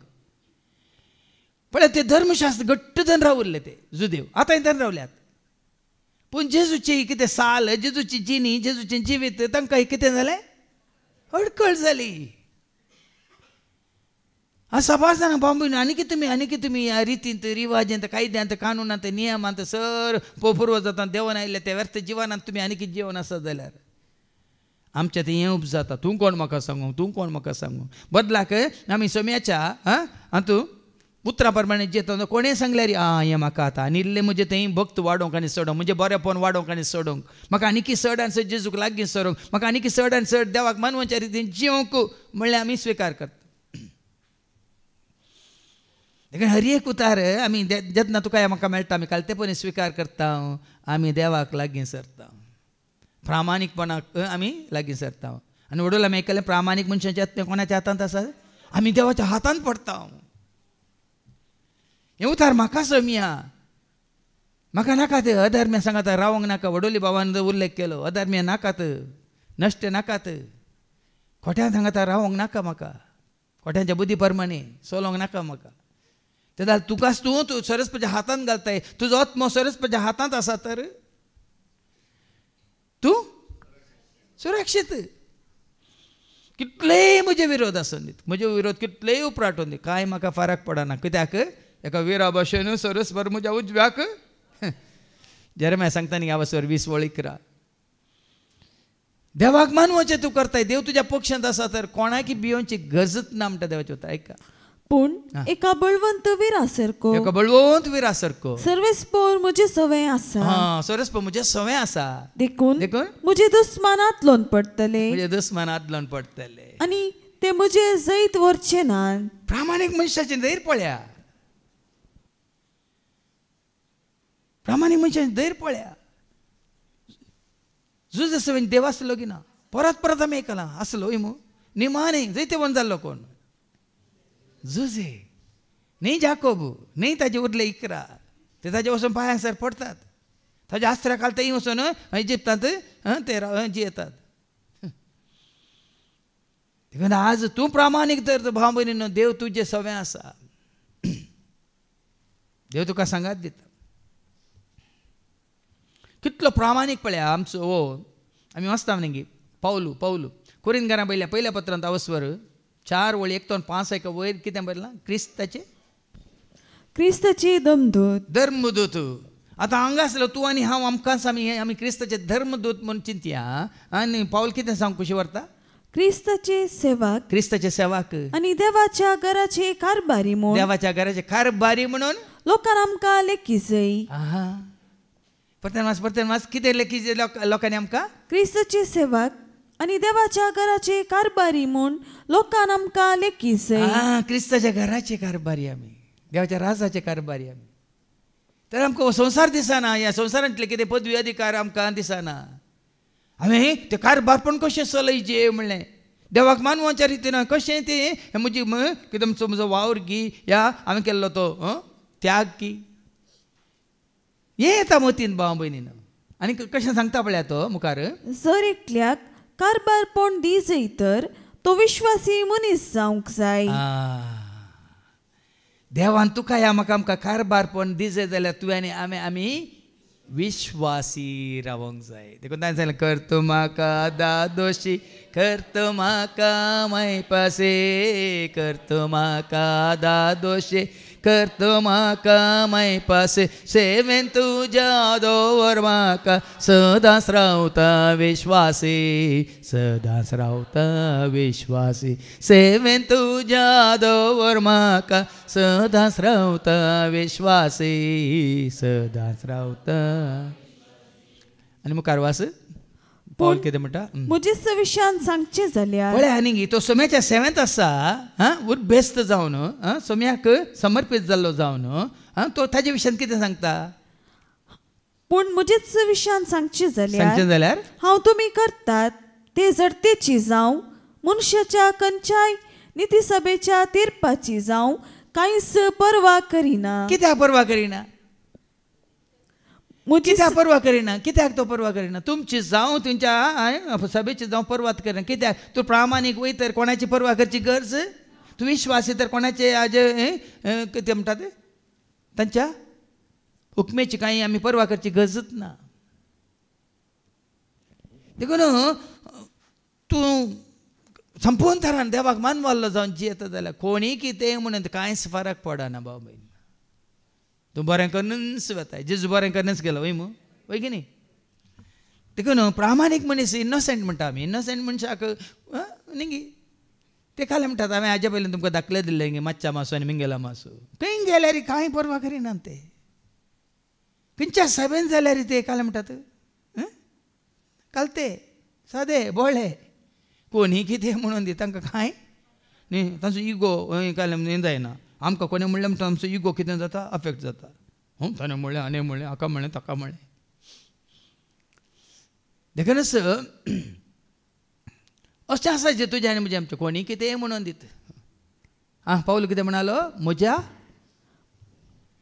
पळय ते धर्मशास्त्र घट्ट धन रावुरले ते जुदेव आतां धन रावल्यात. पूण जेजूची कितें साल जेजूची जिणी जेजूचें जिवीत तांकां कितें जालें अडकळ जाली. सभास जाणां बांबून आनी कितें तुमी ह्या रितींत रिवाजांत कायद्यांत कानुनांत नियमांत सर पूर्व जाता देवन आयिल्ले त्या व्यर्थ जिवनांत तुमी आनी कितें जिवन आसत जाल्यार आमचें तें हें उपजाता. तूं कोण म्हाका सांगू बदलाक आमी सोम्याच्या हातूं उतरां प्रमाणे जेता कोणें सांगल्यार हें म्हाका आतां आनी इल्लें म्हणजे तें भक्त वाडोवंक आनी सोडोवंक म्हणजे बरेंपण वाडोवंक आनी सोडोवंक म्हाका आनीकी चड आनी चड जेजूक लागीं सरोंक म्हाका आनीकी चड आनी चड देवाक मानवाच्या रितीन जिवंक म्हणल्यार आमी स्विकार करता. देखून हर एक उतार आमी जेन्ना तुका म्हाका मेळटा आमी कालतेपणी स्विकार करता आमी देवाक लागीं सरता. प्रामाणिकपणाक आमी लागीं सरता. आनी वडोल आमी आयकलें प्रामाणीक मनशाच्या कोणाच्या हातांत आसा? आमी देवाच्या हातांत पडटा. हें उतार म्हाका समिया, म्हाका नाकात अधर्म्या सांगात रावंक नाका. वडोली बाबान उल्लेख केलो, अधर्म्या नाकात, नश्ट नाकात, खोट्यान सांगात रावंक नाका म्हाका, खोट्यांच्या बुद्धी प्रमाणे चलोवंक नाका म्हाका. ते जाल्यार तुकाच तूं सरस्वतीच्या हातांत घालताय. तुजो आत्मो सरस्वतीच्या हातांत आसा तर तूं सुरक्षीत. कितलेय म्हजे विरोध आसूं दी, म्हजे विरोध कितलेय उपराटून दी, कांय म्हाका फरक पडना. कित्याक एका विरा भशेन सरस्वर म्हज्या उजव्याक. जेरेमिया सांगता न्ही 20:11. देवाक मानवाचें तूं करताय, देव तुज्या पक्षांत आसा तर कोणाकी भियोवची गरजच ना म्हणटा देवाचें उतर. ऐका, पूण एका बळवंत विरा सारको, एका बळवंत विरा सारको सर्वेस्पोर म्हजे सवय आसा. सरस्पोर म्हजे सवय आसा. देखून म्हजे दुस्मानांत लोन पडटले, म्हजे दुस्मानांत लोन पडटले आनी ते म्हजे जैत व्हरचे ना. प्रामाणीक मनशाचें धैर्य पळया, प्रामाणीक मनशाचें धैर्य पळया. जुज सवय देव आसलो की ना, परत परत आमी आयकलां आसलो मू निमाणे जैते वन जाल्लो कोण? जुजे. न्ही जाकोब, न्ही ताजे उरले इकरा, ते ताजे वचून पांयांसर पडतात. ताजे आस्त्रा काल तेय वचून इजिप्तांत ते जियेतात. देखून आज तूं प्रामाणीक तर भाव भयणीनो, देव तुजे सवय आसा. देव तुका सांगात दिता. कितलो प्रामाणीक पळया आमचो. आमी वाचता न्ही पावलू कोरिंथीकारां पहिल्या पत्रांत 4:1-5 वयर कितें बरयलां? क्रिस्ताचे धर्मदूत. आतां हांगा आसलो तूं आनी हांव, आमकांच आमी क्रिस्ताचे धर्मदूत म्हूण चिंतया. आनी पावल कितें सांग कशी व्हरता? क्रिस्ताचे सेवाक आनी देवाच्या घराचे कारभारी म्हूण, देवाच्या घराचे कारभारी म्हणून लोकांना आमकां लेखी जाय. परतेन मास कितें लेखी लोकांनी आमकां? क्रिस्ताचे सेवाक आनी देवाच्या घराचे कारभारी म्हूण लोकांना आमकां लेखी जाय. क्रिस्ताच्या घराचे कारभारी आमी, देवाच्या राजाचे कारभारी आमी. तर आमकां संवसार दिसना, ह्या संवसारांतले कितें पदवी अधिकार आमकां दिसना. हांवें ते कारभारपण कशें चलयचे म्हणलें, देवाक मानवाच्या रितीन कशें तें म्हजी कितें म्हजो वावर की या हांवें केल्लो तो त्याग की, हें येता मतीन भाव भयणीन. आनी कशें सांगता पळया तो मुखार, जर एकल्याक कारभारपण दी जाय तर तो विश्वासी मनीस जावंक जाय. देवान तुका या म्हाका आमकां कारभारपण दी जाय जाल्यार तुवें आनी आमी विश्वासी रावंक जाय. देखून ताणें सांगलें, करतो म्हाका दादोशी, करतो म्हाका मैपासे, करतो म्हाका दादोशी, करतो म्हाका मैपासे, सेवेन तुज्या दोवर म्हाका सदांच रावता विश्वासी, सदांच रावता विश्वासी, सेवेन तुज्या दोवर म्हाका सदांच रावता विश्वासी, सदांच रावता. आनी मुखार वास पावल कितें म्हणटा? म्हजे विशयान सांगचें जाल्यार पळय आनी तो सोम्याच्या सेवेंत आसा, उर्बेस्त जावन सोम्याक समर्पीत जाल्लो जावन तो ताजे विशयान कितें सांगता? पूण म्हजेच विशयान सांगचें जाल्यार हांव तुमी करतात ते जडतेची जावं, मनशाच्या खंयच्याय नितीसभेच्या तीर्पाची जावं कांयच पर्वा करिना. कित्याक पर्वा करिना? कित्याक पर्वा करिना? कित्याक तो पर्वा करिना? तुमची जावं तुमच्या सभेची जावं पर्वा करिना. कित्याक? तूं प्रामाणीक वय तर कोणाची पर्वा करची गरज? तूं विश्वासी तर कोणाचे हाजे कितें म्हणटा ते तांच्या हुकमेची कांय आमी पर्वा करची गरजच ना. देखून तूं संपूर्ण तरान देवाक मानवाल्लो जावन जियेता जाल्यार कोणी कितें म्हणून कांयच फरक पडना बाबा भयण. तूं बरें करूनच वताय. जेजू बरें करूनच गेलो वय वय की न्ही. देखून प्रामाणीक मनीस इनोसंट म्हणटा आमी. इनोसंट मनशाक न्ही ते खाले म्हणटात हांवें हाजे पयलीं तुमकां दाखले दिल्ले न्ही मातशा मासो आनी मिंगेला मासो. खंय गेल्यार कांय पर्वा करिना ते. खंयच्या सभेन जाल्यार ते काले म्हणटात कालते सादे बोळे कोणी कितें म्हणून दी तांकां कांय न्ही. तांचो इगो काले जायना. आमकां कोणें म्हणलें म्हणटा आमचो इगो कितें जाता अफेक्ट जाता. ताणें म्हणलें हाणें म्हणलें हाका म्हणलें ताका म्हणलें. देखूनच अशें आसायचें तुजें आनी म्हजें आमचें कोणी कितें म्हणून दित पावलो कितें म्हणालो म्हज्या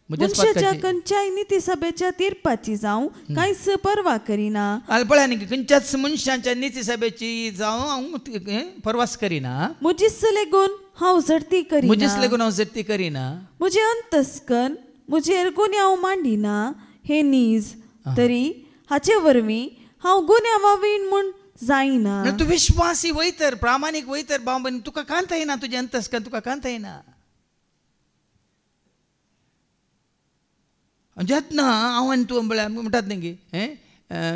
मनशाच्या खंयच्याय नीती सभेच्या तीर्पाची जावं कांयच पर्वा करिना पळय न्ही खंयच्याच मनशांच्या नीती सभेची जावं हांव परवास करिना म्हजीच लेगून हांव झडती करिना म्हजीच लेगून हांव झडती करिना म्हजें अंतस्कन म्हजेर गुन्यांव मांडिना हे नीज तरी हाचे वरवीं हांव गुन्यांव वावीण म्हूण जायना तूं विश्वासी वयतर प्रामाणीक वयतर बाबा तुका कांत येना तुजें अंतस्कन तुका कांत येना जेतना हांव आनी तूं म्हणटात न्ही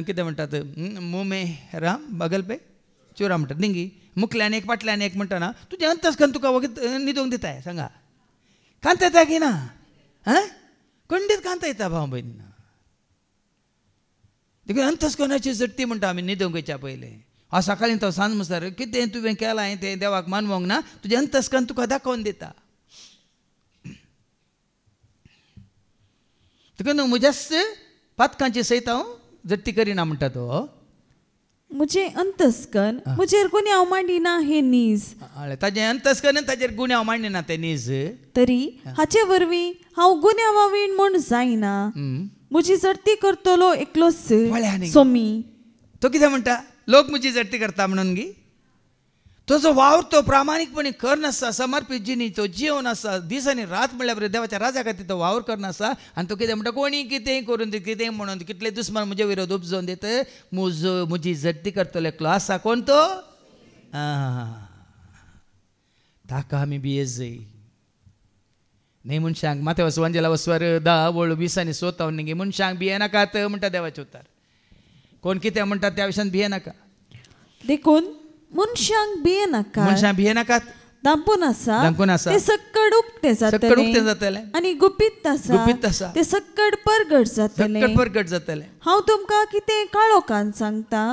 कितें म्हणटात मोमे राम बगल पे चोरा म्हणटात न्ही मुखल्यान एक फाटल्यान एक म्हणटाना तुजें अंतस्कन तुका वगत न्हिदोंक दिताय सांगा कांत येता की ना खंडीत कांत येता भाव भयणी देखून अंतस्कनाची झडटी म्हणटा आमी न्हिदोंक वयच्या पयलें हांव सकाळीं तो सांज म्हणसर कितें तुवें केलां तें देवाक मानवंक ना तुजें अंतस्कन तुका दाखोवन दिता देखून म्हज्याच पातकांची सयत हांव झडटी करिना म्हणटा तो म्हजें अंतस्कन म्हजेर गुन्यांव मांडिना हे नीज ताजें अंतस्कन ताजेर गुन्यांव मांडिना ते नीज तरी हाचे वरवीं हांव गुन्यांव वावीण म्हूण जायना म्हजी झडती करतलो एकलोच सोमी तो कितें म्हणटा लोक म्हजी झडती करता म्हणून गी तो जो वावर तो प्रामाणीकपणी करनासता समर्पीत जिणी तो जीवन आसा दीस आनी रात म्हणल्यार बरें देवाच्या राजा खातीर तो वावर करनासता आनी तो कितें म्हणटा कोणी कितेंय करून दी कितेंय म्हणून कितले दुस्मान म्हजे विरोध उपजोवन दित म्हजी झडती करतलो एकलो आसा कोण तो ताका आमी भियेत जाय न्ही मनशांक माथ्या वचवांजेला वसवार 10 वळ 20 आनी 16 न्ही मनशांक भियेनाकात म्हणटा देवाचे उतार कोण कितें म्हणटा त्या विशयान भियेनाका देखून मनशांक भियेनाका मनशांक भियेनाकात दांपून आसा ते सक्कड उक्ते जातले आनी गुपीत आसा ते सक्कड परगट जातले हांव तुमकां कितें काळोखान सांगता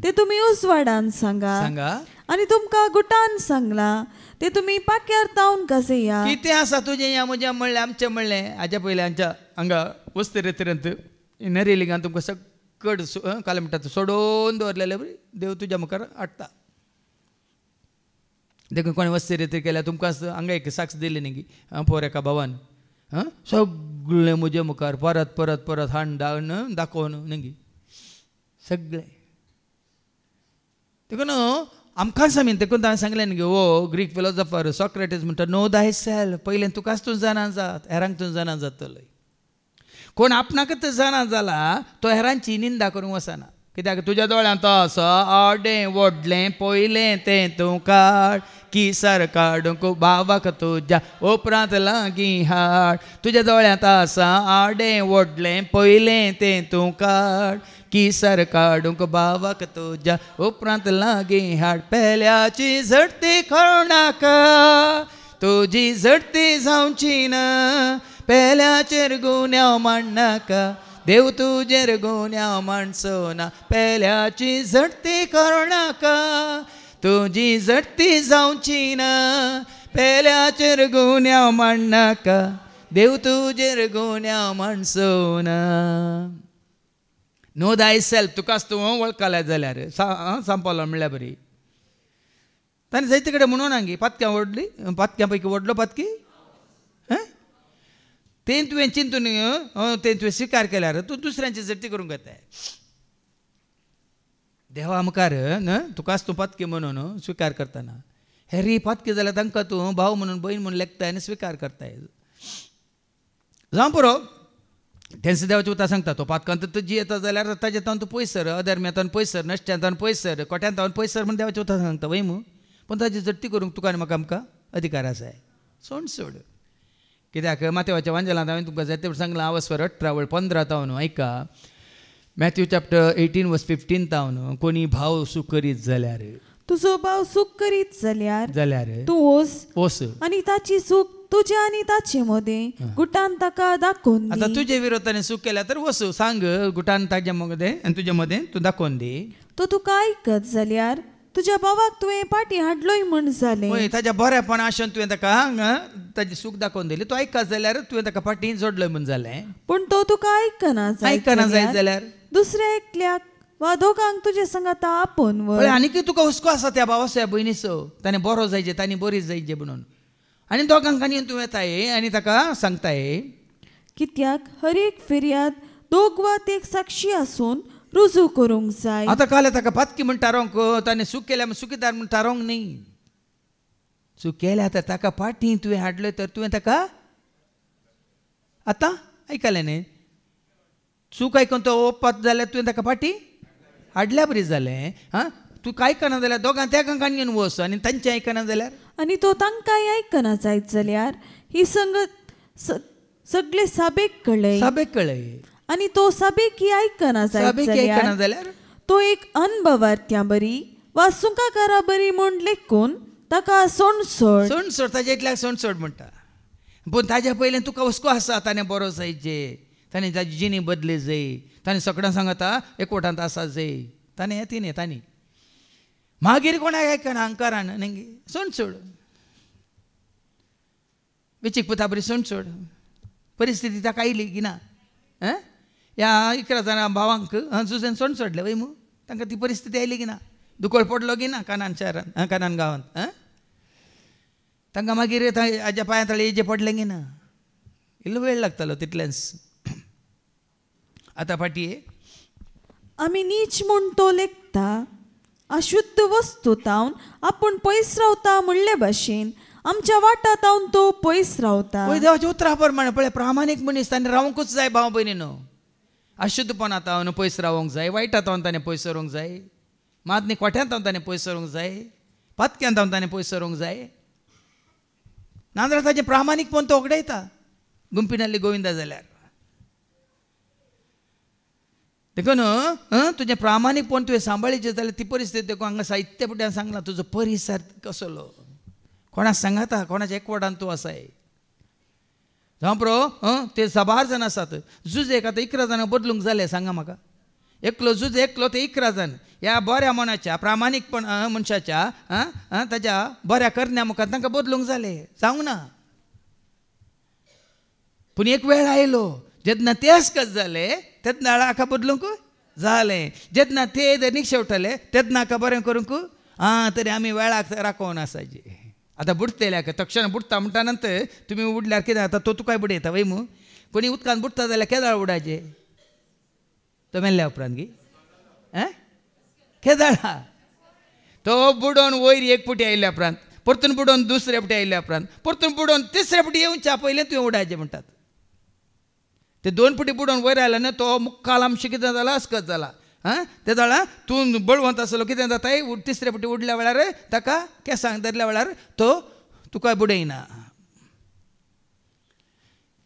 ते तुमी उजवाडान सांगा आनी तुमकां गुटान सांगलां ते तुमी पाक्यार तावन गाजया कितें आसा तुजें या म्हजें म्हणलें आमचें म्हणलें हाज्या पयलें आमच्या हांगा वस्ती रेतीरंत नरेलिंगान तुमकां सक्कड काल म्हणटा सोडोवन दवरलेलें देव तुज्या मुखार हाडटा देखून कोणें वस्ती रेती केल्या तुमकां हांगा एक साक्ष दिली न्ही पोर एका भावान सगळें म्हजे मुखार परत परत परत हाडून दाखोवन न्ही सगळें देखून आमकां सामीन देखून हांवें सांगलें न्ही हो ग्रीक फिलॉसॉफर सॉक्रेटीस म्हणटा नो दाय सेल्फ पयलें तुकाच तूं जाणा जात हेरांक तूं जाणा जातलो कोण आपणाकच जाणा जाला तो हेरांची निंदा करूंक वचना कित्याक तुज्या दोळ्यांत तो आसा आडें व्हडलें पयलें तें तूं काड किसर काडूंक बाबाक तुज्या उपरांत लागीं हाड तुज्या दोळ्यांत आसा आडें व्हडलें पयलें तें तूं काड किसर काडूंक बाबाक तुज्या उपरांत लागीं हाड पेल्याची झडती कळनाका तुजी झडती जावची ना पेल्याचेर गुन्यांव मांडनाका देव तुजेर गुन्यांव मांडचो ना पेल्याची झडती कळनाका तुजी झडती जावची ना पेल्याचेर गुन्यांव मांडनाका देव तुजेर गुन्यांव मांडचो ना नो दाय सेल्फ तुकाच तूं वळखलें जाल्यार सांपलो म्हणल्यार बरी ताणें जायते कडेन म्हणून हांगी पातक्यां व्हडली पातक्यां पैकी व्हडलो पातकी तें तुवें चिंतून तें तुवें स्विकार केल्यार तूं दुसऱ्यांची झडती करूंक येता देवा मुखार तुकाच तूं पातकी म्हणून स्विकार करतना हेरी पातकी जाल्यार तांकां तूं भाव म्हणून भयण म्हणून लेखताय आनी स्विकार करताय जावं पुरो तेंच देवाचें उतर सांगता तो पातकांत जी येता जाल्यार ताजे तावन तूं पयसर अधर्म्यांतावन पयसर नश्ट्यांतावन पयसर कोट्यांतावन पयसर म्हण देवाचें उतर सांगता वय मू पूण ताजी झडटी करूंक तुका आनी म्हाका आमकां अधिकार आसाय सोड कित्याक माथेवाच्या वांजेलांत हांवें तुमकां जायते सांगलां आवस्वर 18 15 तावन ऐका मॅथ्यू चॅप्टर 18:15 तावन कोणी भाव सुख करीत जाल्यार तुजो भाव सुख करीत जाल्यार तूं वस आनी ताची सुख तुजे आनी ताचे मदें गुटान ताका दाखोवन दी आतां तुजे विरोधान सुख केल्या तर वस सांग गुटान ताजे मदें आनी तुजे मदें तूं दाखोवन दी तो तुका आयकत जाल्यार तुज्या भावाक तुवें पाटी हाडलोय म्हण जालें ताज्या बरेपणा आशेन तुवें ताका ताजी सूख दाखोवन दिली तो आयकत जाल्यार तुवें ताका पाटी जोडलोय म्हण जालें पूण तो तुका आयकना जाय जाल्यार दुसऱ्या एकल्याक वा दोगांक तुजे सांगाता आपण पण आनी तुका हुस्को आसा त्या भावाच्या भयणीचो ताणें बरो जायचे तांणी बरी जायचे म्हणून आनी दोगांक आनी तूं येताय आनी ताका सांगताय कित्याक हर एक फिर्याद दोग वा एक साक्षी आसून रुजू करूंक जाय. आतां काल ताका पातकी म्हण थारोवंक ताणें चूक केल्या चुकीदार म्हण थारोवंक न्ही. चूक केल्या तर ताका फाटीं तुवें हाडलो तर तुवें ताका आतां आयकलें न्ही चूक आयकून तो ओपत जाल्यार तुवें ताका फाटीं हाडल्या बरी जालें. हां तूं काय आयकना जाल्यार दोगां त्या कांकान घेवन वच आनी तांचें आयकना जाल्यार आनी तो तांकांय आयकना जायत जाल्यार ही संगत सगळे साबेक कळय आनी तो साबेक आयकना जाल्यार तो एक अनभवार्थ्या बरी वा सुखाकारा बरी म्हूण लेखून ताका सोड ताजे इतल्याक सोड म्हणटा. पूण ताज्या पयलें तुका हुस्को आसा ताणें बरो जायचे ताणें ताजी जिणी बदली जाय ताणें सगळ्यांक सांगता एकवटांत आसा जाय ताणें येती न्ही तांणी मागीर कोणाक आयकना अहंकारान नेंगी सोड वेचीक पुता बरी सोड परिस्थिती ताका आयली की ना. ह्या 11 जाणां भावांक जुजेन सोडलें वय मू तांकां ती परिस्थिती आयली की ना दुकोळ पडलो की ना कानान शारान कानान गांवांत तांकां मागीर हाज्या पांया तळी हेजे पडलें की ना इल्लो वेळ लागतलो तितलेंच. आतां फाटीं आमी नीच म्हूण तो लेखता अशुद्ध वस्तू तावन आपूण पयस रावता म्हणले भाशेन आमच्या वाटात तावन तो पयस रावता. पळय देवाच्या उतरा प्रमाणे पळय प्रामाणीक मनीस ताणें रावंकूच जाय भाव भयणीनो. अशुद्धपणां तावन पयस रावंक जाय वायटा तावन ताणें पयस सरूंक जाय मादनी कोठ्यांत तावन ताणें पयस सरूंक जाय पातक्यांत तावन ताणें पयस सरूंक जाय नाजाल्यार ताजें प्रामाणीकपण तो उगडयता गुंपिनाल्ली गोविंदा जाल्यार. देखून तुजें प्रामाणीकपण तुवें सांबाळीचें जाल्यार ती परिस्थिती देखून हांगा साहित्य पुट्यान सांगलां तुजो परिसर कसलो कोणाक सांगाता कोणाच्या एकवटान तूं आसाय जावं प्रो ते 10 जाण आसात जुजेक आतां 11 जाणां बदलूंक जाले सांगा म्हाका जुज एकलो ते 11 जाण ह्या बऱ्या मनाच्या प्रामाणीकपण मनशाच्या ताच्या बऱ्या करण्या मुखार तांकां बदलूंक जाले जावंक ना. पूण एक वेळ आयलो जेन्ना ते अस्कत जाले तेन्ना हाका बदलूंक जालें जेन्ना ते निक्षेवटले तेन्ना हाका बरें करूंक तरी आमी वेळाक राखोवन आसाचे. आतां बुडतल्याक तक्षण बुडटा म्हणटा नंतर तुमी उडल्यार कितें जाता तो तुकाय बुडयता वय मू कोणी उदकान बुडता जाल्यार केदाळ उडाचे तो मेल्ल्या उपरांत गी केदाळा तो बुडोवन वयर एक पुटी आयिल्ल्या उपरांत परतून बुडोवन दुसऱ्या पुटी आयिल्ल्या उपरांत परतून बुडोवन तिसऱ्या पुटी येवच्या पयलें तुवें उडायचें म्हणटात. ते 2 पुटी बुडोवन वयर आयला न्हय तो मुक्काल आमचे कितें जाला अस्कत जाला ते जाल्यार तूं बळवंत आसलो कितें जाताय तिसऱ्या पुटी उडल्या वेळार ताका केंसांक धरल्या वेळार तो तुका बुडयना.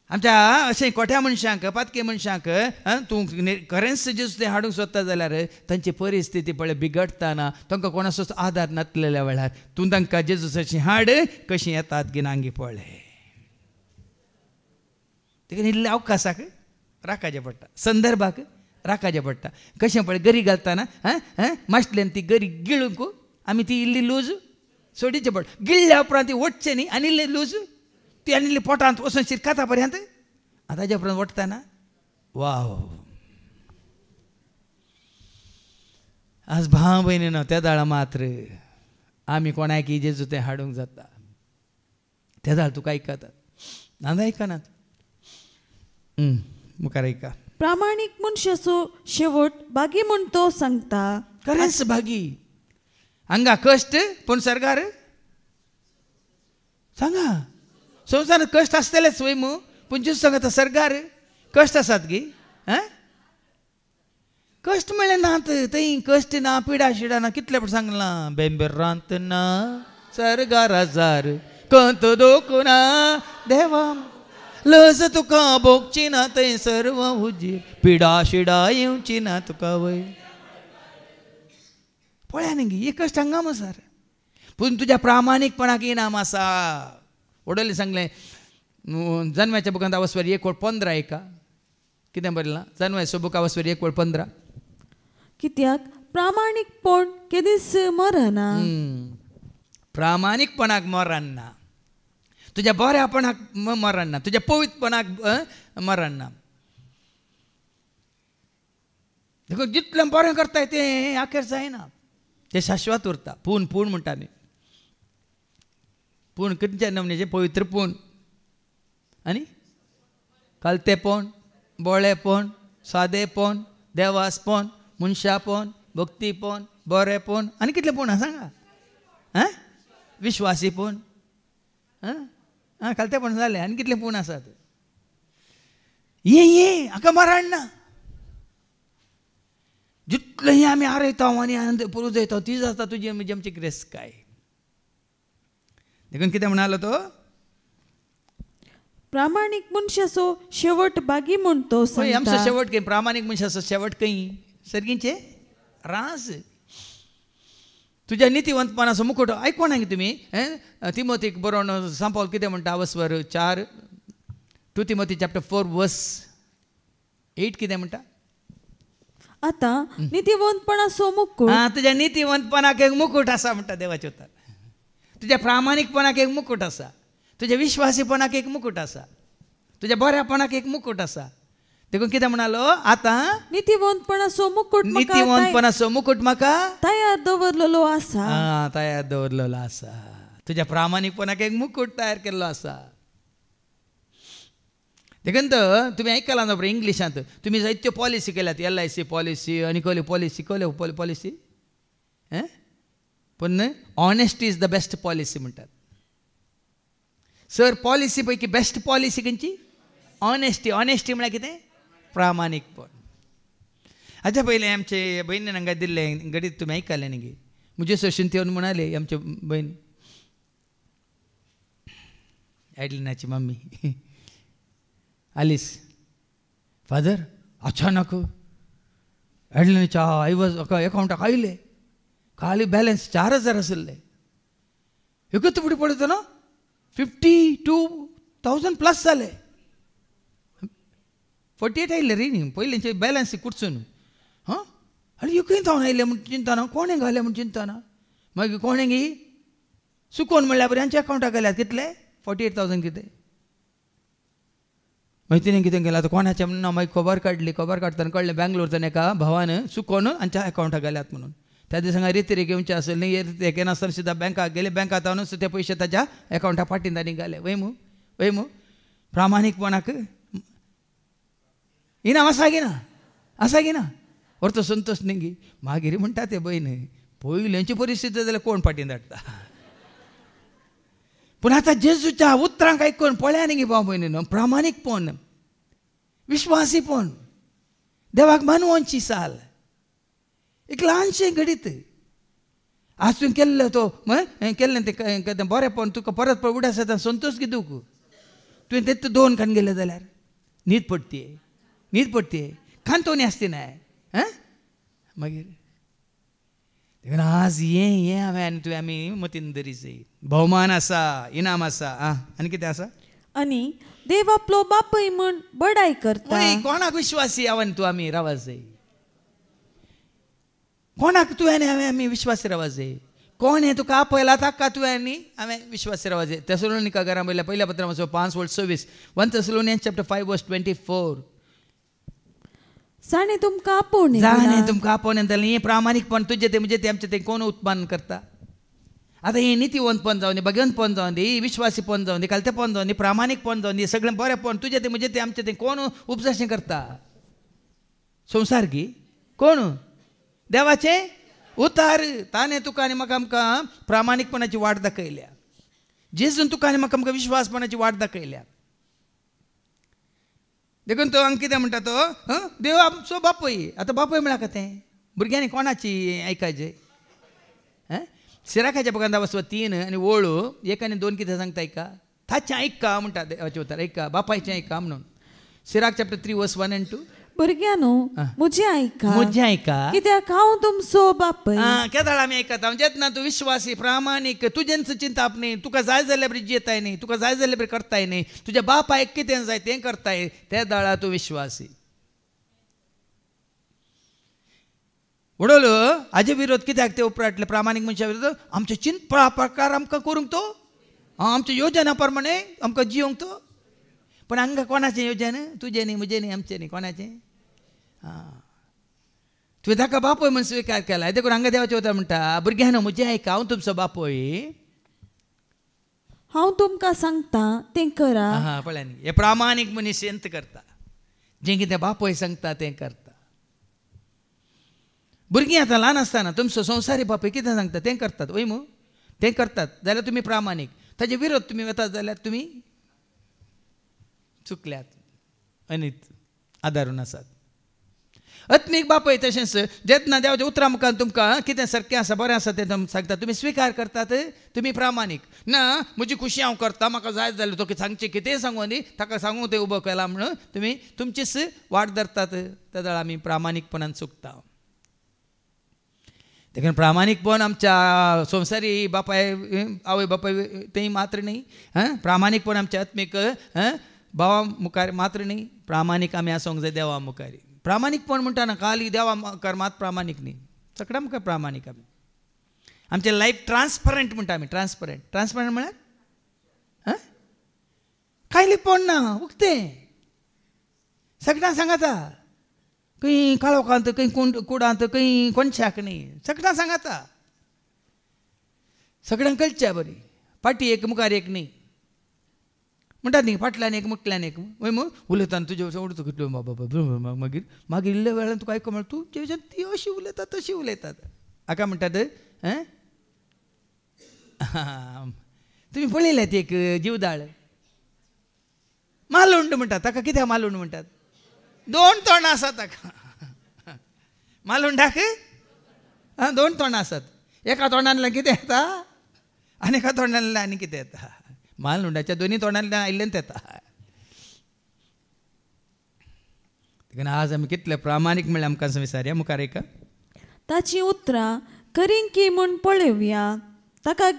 आमच्या अशें कोठ्या मनशांक पातके मनशांक तूं खरेंच जेजू तें हाडूंक सोदता जाल्यार तांची परिस्थिती पळय बिगडटाना तांकां कोणाचोच आदार नासलेल्या वेळार तूं तांकां जेजूसाची हाड कशीं येतात गिनांगी पळय. देखून इल्ल्या अवकाशाक राखाचें पडटा संदर्भाक राखाचें पडटा. कशें पळय गरी घालतना माशल्यान ती गरी गिळूंक आमी ती इल्ली लूज सोडीचें पडटा गिळ्ळ्या उपरांत ती ओडचें न्ही आनी इल्लें लूज ती आनी इल्ली पोटांत वचून शिरकाता पर्यंत ताज्या उपरांत ओडटाना वाव. आज भाव भयणीनो त्या दाळा मात्र आमी कोणाक जेजू तें हाडूंक जाता त्या दाळ तुका आयकतात नाजाल्यार आयकनात. मुखार ऐका प्रामाणीक मनशाचो शेवट बागी म्हूण तो सांगता खरेंच बागी हांगा कश्ट पूण सरकार सांगा संवसारांत कश्ट आसतलेच वय मू पूण जेजू सांगता सरकार कश्ट आसात गी कश्ट म्हळ्यार नात थंय कश्ट ना पिडा शिडा ना कितले फावट सांगलां बेंबेरांत ना सरगार हजार कंत दोकू ना देवा लज तुका भोगची ना थंय सर्व हुजी पिडा शिडा येवची ना तुका वय पळया न्ही ही कश्ट हांगा सर पूण तुज्या प्रामाणीकपणाक इनाम आसा. वडोले सांगलें जन्माच्या बुकांत आवस्वर 1:15 एका कितें बरयलां जन्माच्या बुका आवस्वर 1:15 कित्याक प्रामाणीकपण केदीस मरना. प्रामाणीकपणाक मरण ना तुज्या बऱ्यापणाक मरण ना तुज्या पवित्रपणाक मरण ना. देखून जितलें बरें करताय तें आखेर जायना, तें शाश्वत उरता. पूण पूण म्हणटा आमी. पूण खंयच्या नमन्याचें? पवित्रपूण आनी कालतेपण, बोळेपण, सादेपण, देवासपण, मनशापण, भक्तीपण, बरेपण आनी कितलें पूण आहा सांगा? विश्वासीपण, कालतेपण जालें. आनी कितलें पूण आसात? ये हाका मरण ना. जितलें आमी आरयता आनी पुरुजयता ती जाता तुजी म्हणजे आमची ग्रेस काय. देखून कितें म्हणालो तो? प्रामाणीक मनशाचो शेवट बागी म्हूण तो आमचो शेवट खंय? प्रामाणीक मनशाचो शेवट खंय? सर्गींचे रास. तुज्या नितीवंतपणाचो मुकुट आयकोन हांगा तुमी. तिमोथीक बरोवन सांत पौल कितें म्हणटा? वसवर 4 तिमोथी चॅप्टर 4 वर्स 8 कितें म्हणटा? आता नितीवंतपणाचो मुकुट. तुज्या नितीवंतपणाक एक मुकुट आसा म्हणटा देवाचे उतर. तुज्या प्रामाणीकपणाक एक मुकुट आसा. तुज्या विश्वासीपणाक एक मुकुट आसा. तुज्या बऱ्यापणाक एक मुकुट आसा. देखून कितें म्हणालो? आतां नितीवंतपणाचो मुकुट नितीवंतपणाचो मुकुट म्हाका तयार दवरलेलो आसा. तयार दवरलेलो आसा. तुज्या प्रामाणीकपणाक एक मुकुट तयार केल्लो आसा. देखून तुमी आयकलां ना बरें इंग्लिशांत? तुमी जायत्यो पॉलिसी केल्यात. LIC पॉलिसी आनी कसल्यो पॉलिसी पॉलिसी पूण honesty is the best policy म्हणटात. सर पॉलिसी पैकी बेस्ट पॉलिसी खंयची? ऑनेस्टी. ऑनेस्टी म्हळ्यार कितें? प्रामाणीकपण. हाच्या पयलीं आमचे भयणीन हांगा दिल्लें घडीत तुमी आयकलें न्ही गे. म्हजे सोशून येवन म्हणाले आमचे भयण एडलिनाची मम्मी आलीस, फादर अचानक एडलिनाच्या अकावंटाक आयले. खाली बॅलन्स 4,000 आसले. एकच फुडें पळयता ना 52,000 प्लस जाले. 48 आयले रे न्ही पयलींचे बॅलन्स कुडसून. आनी एकूय जावन आयले म्हण चिंतना, कोणें घाले म्हण चिंतना. मागीर कोणें गी चुकोवन म्हणल्यार बरें आमच्या अकावंटाक गेल्यात. कितले? 48,000 कितें. मागीर तिणें कितें केलें? आतां कोणाचें म्हणून मागीर खबर काडली. खबर काडटना कळ्ळें बँगलोरच्यान एका भावान चुकोवन आमच्या अकावंटाक घाल्यात म्हणून. त्या दिसांक रिती घेवचे आसले न्ही. हेके नासतना सुद्दां बँकाक गेले. बँकात हांवून ते पयशे ताच्या अकावंटाक पाटिंदा घाले. वय मू प्रामाणीकपणाक इनाम आसा गी ना व्हरतो संतोश न्ही. मागीर म्हणटा ते भयण पयलींची परिस्थिती जाल्यार कोण पाटीन धाडटा. पूण आतां जेजूच्या उतरांक आयकून पळया न्ही गे भाव भयणीनो. प्रामाणीकपण, विश्वासीपण, देवाक मानवोवची साल. एक ल्हानशें घडीत आज तुवें केल्लो तो केल्लें तें बरेंपण तुका परत उडास येता. संतोश गी दूख तुवें तें 2 खान गेले जाल्यार न्हीद पडटे खांतोनी आसती नाय. मागीर आज हें हांवें आनी तुवें आमी मतीन दरी जाय. भोवमान आसा, इनाम आसा. आनी कितें आसा? आनी देव आपलो बापूय म्हूण बडाय करता. कोणाक विश्वासी हांवें तूं आमी रावा जाय. कोणाक तुवें हांवें आमी विश्वासी रावा जाय. कोण हें तुका आपयला ताका तुवें आनी हांवें विश्वासी रावा जाय. तेसलोनिका घरां पयल्या पयल्या पत्रां 5:26 1 Thessalonians chapter 5:24. जाणें तुमकां आपोवणें जालें. हें प्रामाणीकपण तुजें तें म्हणजे तें आमचें तें कोण उत्पन्न करता. आतां हें नितीवंतपण जावन दी, भगवंतपण जावन दी, विश्वासीपण जावन दी, कालतेपण जावन दी, प्रामाणीकपण जावन दी, सगळें बरेंपण तुजें तें म्हणजे तें आमचें तें कोण उपदेश करता? संवसार गी कोण? देवाचें उतार. ताणें तुका आनी म्हाका आमकां प्रामाणीकपणाची वाट दाखयल्या. जेजून तुका आनी म्हाका आमकां विश्वासपणाची वाट दाखयल्या. देखून तो हांगा कितें म्हणटा तो देव आमचो बापूय. आतां बापूय म्हळ्यार कितें? भुरग्यांनी कोणाची आयकायचें? सिराकाच्या बगांदा वचवा 3 आनी ओळू 1 आनी 2 कितें सांगता आयका? ताचें आयका म्हणटा देवाचें उतर. आयका बापायचें आयका म्हणून. सिराक चॅप्टर 3 वर्स 1 and 2. भुरग्यानो म्हजें आयका कित्याक हांव तुमचो बापूय. केदाळ आमी आयकता जेन्ना तूं विश्वासी प्रामाणीक तुजेंच चिंताप न्ही, तुका जाय जाल्यार बरी जियेताय न्ही, तुका जाय जाल्यार बरी करताय न्ही, तुज्या बापायक कितें जाय तें करताय, त्या दाळा तूं विश्वासी. उडोलो हाजे विरोध कित्याक ते उपराटले? प्रामाणीक मनशा विरोध आमचे चिंत प्रकार आमकां करूंक तो, आमच्या योजना प्रमाणे आमकां जियोंक तो. पण हांगा कोणाचें योजन? तुजें न्ही, म्हजें न्ही, आमचें न्ही, कोणाचें? तुवें ताका बापोय म्हूण स्विकार केला देखून हांगा देवाचें उतर म्हणटा भुरग्यानो म्हजें आयका हांव तुमचो बापोय हांव तुमकां सांगता तें करा. हा पळय न्ही हे प्रामाणीक मनीस येंत करता जें कितें बापोय सांगता तें करता. भुरगीं आतां ल्हान आसतना तुमचो संवसारी बापूय कितें सांगता तें करतात वय मू तें करतात जाल्यार तुमी प्रामाणीक. ताजे विरोध तुमी वतात जाल्यार तुमी चुकल्यात अनीत आदारून आसात. आत्मीक बापूय तशेंच जेन्ना देवाच्या उतरां मुखार तुमकां कितें सारकें आसा बरें आसा तें सांगता तुमी स्विकार करतात तुमी प्रामाणीक. ना म्हजी खुशी हांव करता म्हाका जाय जाल्यार तो सांगचें कितेंय सांगूं न्ही ताका सांगूं तें उबो केला म्हणून तुमी तुमचीच वाट धरतात त्या वेळार आमी प्रामाणीकपणान चुकता. देखून प्रामाणीकपण आमच्या संवसारी बापाय आवय बापाय तें मात्र न्ही. प्रामाणीकपण आमच्या आत्मीक भावा मुखार मात्र न्ही. प्रामाणीक आमी आसूंक जाय देवा मुखार. प्रामाणीकपण म्हणटा ना खाली देवा मुखार मात प्रामाणीक न्ही सगळ्या मुखार प्रामाणीक आमी. आमचें लायफ ट्रान्सपरंट म्हणटा आमी. ट्रान्सपरंट म्हळ्यार कांय लिपोवन ना उक्तें सगळ्यांक सांगाता. खंय काळोखांत खंय कुडांत खंय कोणशाक न्ही सगळ्यांक सांगाता. सगळ्यांक कळच्या बरी पाटी एक मुखार एक न्ही म्हणटात न्ही फाटल्यान एक मुटल्यान एक वय मग उलयतना तुजे उडतो कितलो बाबा मागीर मागीर इल्ल्या वेळान तुका आयको म्हळ्यार तूं तेजें ती अशी उलयतात तशी उलयतात. हाका म्हणटात तुमी पळयल्यात एक जीवदाळ मालुंड म्हणटात ताका कित्याक मालुंड म्हणटात. 2 तोंडां आसात ताका. मालुंडाक 2 तोंडां आसात. एका तोंडांतल्यान कितें येता आनी एका तोंडांतल्यान आनी कितें येता. मालुंडाच्या दोनी तोंडांतल्यान आयिल्ल्यान येता. देखून आज आमी कितले प्रामाणीक म्हणल्यार आमकां विचारया मुखार एका ताची उतरां करीन की म्हूण पळोवया ताका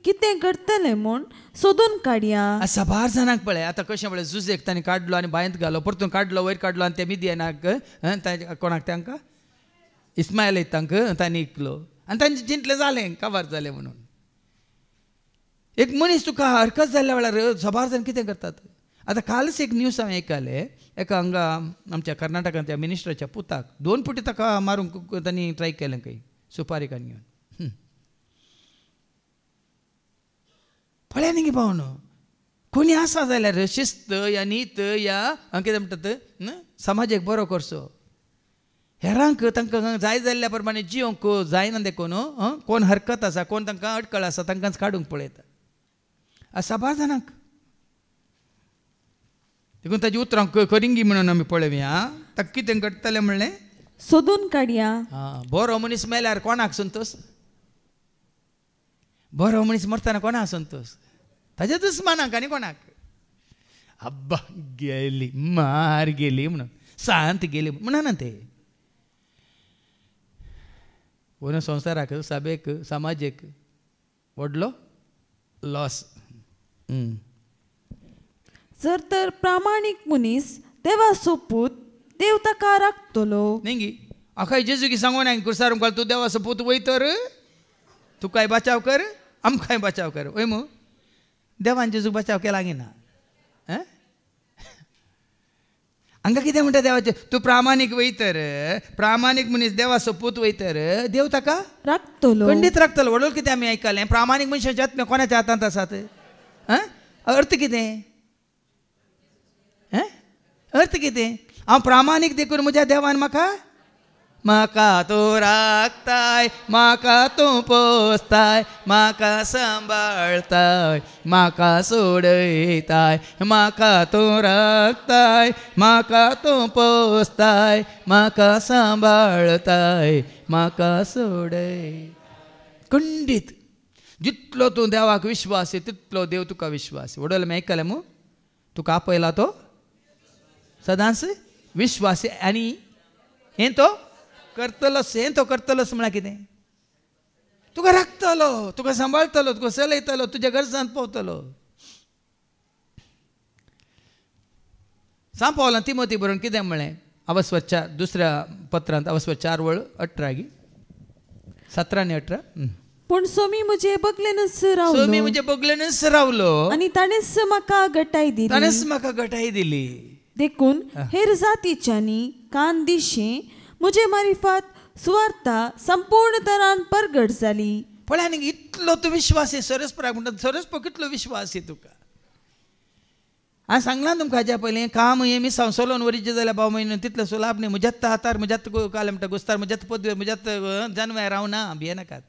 कितें घडटलें म्हूण सोदून काडया. साबार जाणांक पळय आतां कशें पळय जुजेक तांणी काडलो आनी बायंत घालो परतून काडलो वयर काडलो आनी ते मिदियनाक कोणाक तांकां इस्मायल तांकां तांणी इकलो आनी तांचें चिंतलें जालें काबार जालें म्हणून. एक मनीस तुका हरकत जाल्ल्या वेळार साबार जाण कितें करतात. आतां कालच एक न्यूज हांवें आयकलें एका हांगा आमच्या कर्नाटकांत त्या मिनिस्टराच्या पुताक 2 फावटी ताका मारूंक तांणी ट्राय केलें खंय सुपारीकान घेवन. पळय न्ही गे पावनो कोणी आसा जाल्यार शिस्त या नीत या कितें म्हणटात समाजाक बरो करचो. हेरांक तांकां जाय जाल्ल्या प्रमाणे जियोंक जायना देखून कोण हरकत आसा कोण तांकां अडकळ आसा तांकांच काडूंक पळयता. साबार जाणांक देखून ताची उतरां करिंगी म्हणून आमी पळोवया ताका कितें घडटलें म्हणलें सोदून काडया. बरो मनीस मेल्यार कोणाक संतोश. बरो मनीस मरतना कोणाक संतोश ताच्या दुस्मानाक आनी कोणाक. अब्बा गेली मार गेली म्हणून सांत गेली म्हणना ते पूर्ण संवसाराक सभेक समाजीक व्हडलो लॉस. जर तर प्रामाणीक मनीस देवा सोपूत देव ताका राखतलो. न्ही आखाय जेजू की सांगून हांवें कुरसारूंक घाल तूं देवा सोपूत वय तर तुकाय बचाव कर आमकांय बचाव कर वय मू. देवान जेजूक बचाव केला गे ना. हांगा कितें म्हणटा देवाचें तूं प्रामाणीक वयतर प्रामाणीक मनीस देवा सोपूत वयतर देव ताका राखतलो खंडीत राखतलो. व्हडलो कितें आमी आयकलें प्रामाणीक मनशाचे आत्मे कोणाच्या हातांत आसात. अर्थ कितें अर्थ कितें हांव प्रामाणीक देखून म्हज्या देवान म्हाका तूं राखताय म्हाका तूं पोसताय म्हाका सांबाळताय म्हाका सोडयताय म्हाका तूं राखताय म्हाका तूं पोसताय म्हाका सांबाळताय म्हाका सोडय. खंडीत जितलो तूं देवाक विश्वास तितलो देव तुका विश्वास. व्हडलो आमी आयकलें मू तुका आपयला तो सदांच विश्वास आनी हें तो करतलोच. हें तो करतलोच म्हळ्यार कितें तुका राखतलो तुका सांबाळटलो तुका चलयतलो तुज्या गरजांत पावतलो. सांग पावलां तिमोथी बरोवन कितें म्हळें अवस्वच्या दुसऱ्या पत्रांत अवस्व 4:18 17 आनी 18. पूण सोमी म्हजे बगलेनच रावलो सोमी म्हजे बगलेनच रावलो आनी ताणेच म्हाका घटाय दिली. ताणेच म्हाका घटाय दिली. देखून हेर जातीच्यांनी कान दिशें म्हजे मारिफात सुवार्ता संपूर्ण तरान परगट जाली. पण आनी इतलो तूं विश्वास आहे सरस्पराक म्हणटा सरस्प कितलो विश्वास आहे तुका. हांवें सांगलां तुमकां हाज्या पयलीं काम हें मी संवसोलोन वरीचे जाल्यार भाव म्हयनो तितलो सुलाभ न्ही. म्हज्यात हातार म्हज्यात काले म्हणटा गुस्तार म्हज्यात पदवे म्हज्यात जन्माय रावना भियेनाकात.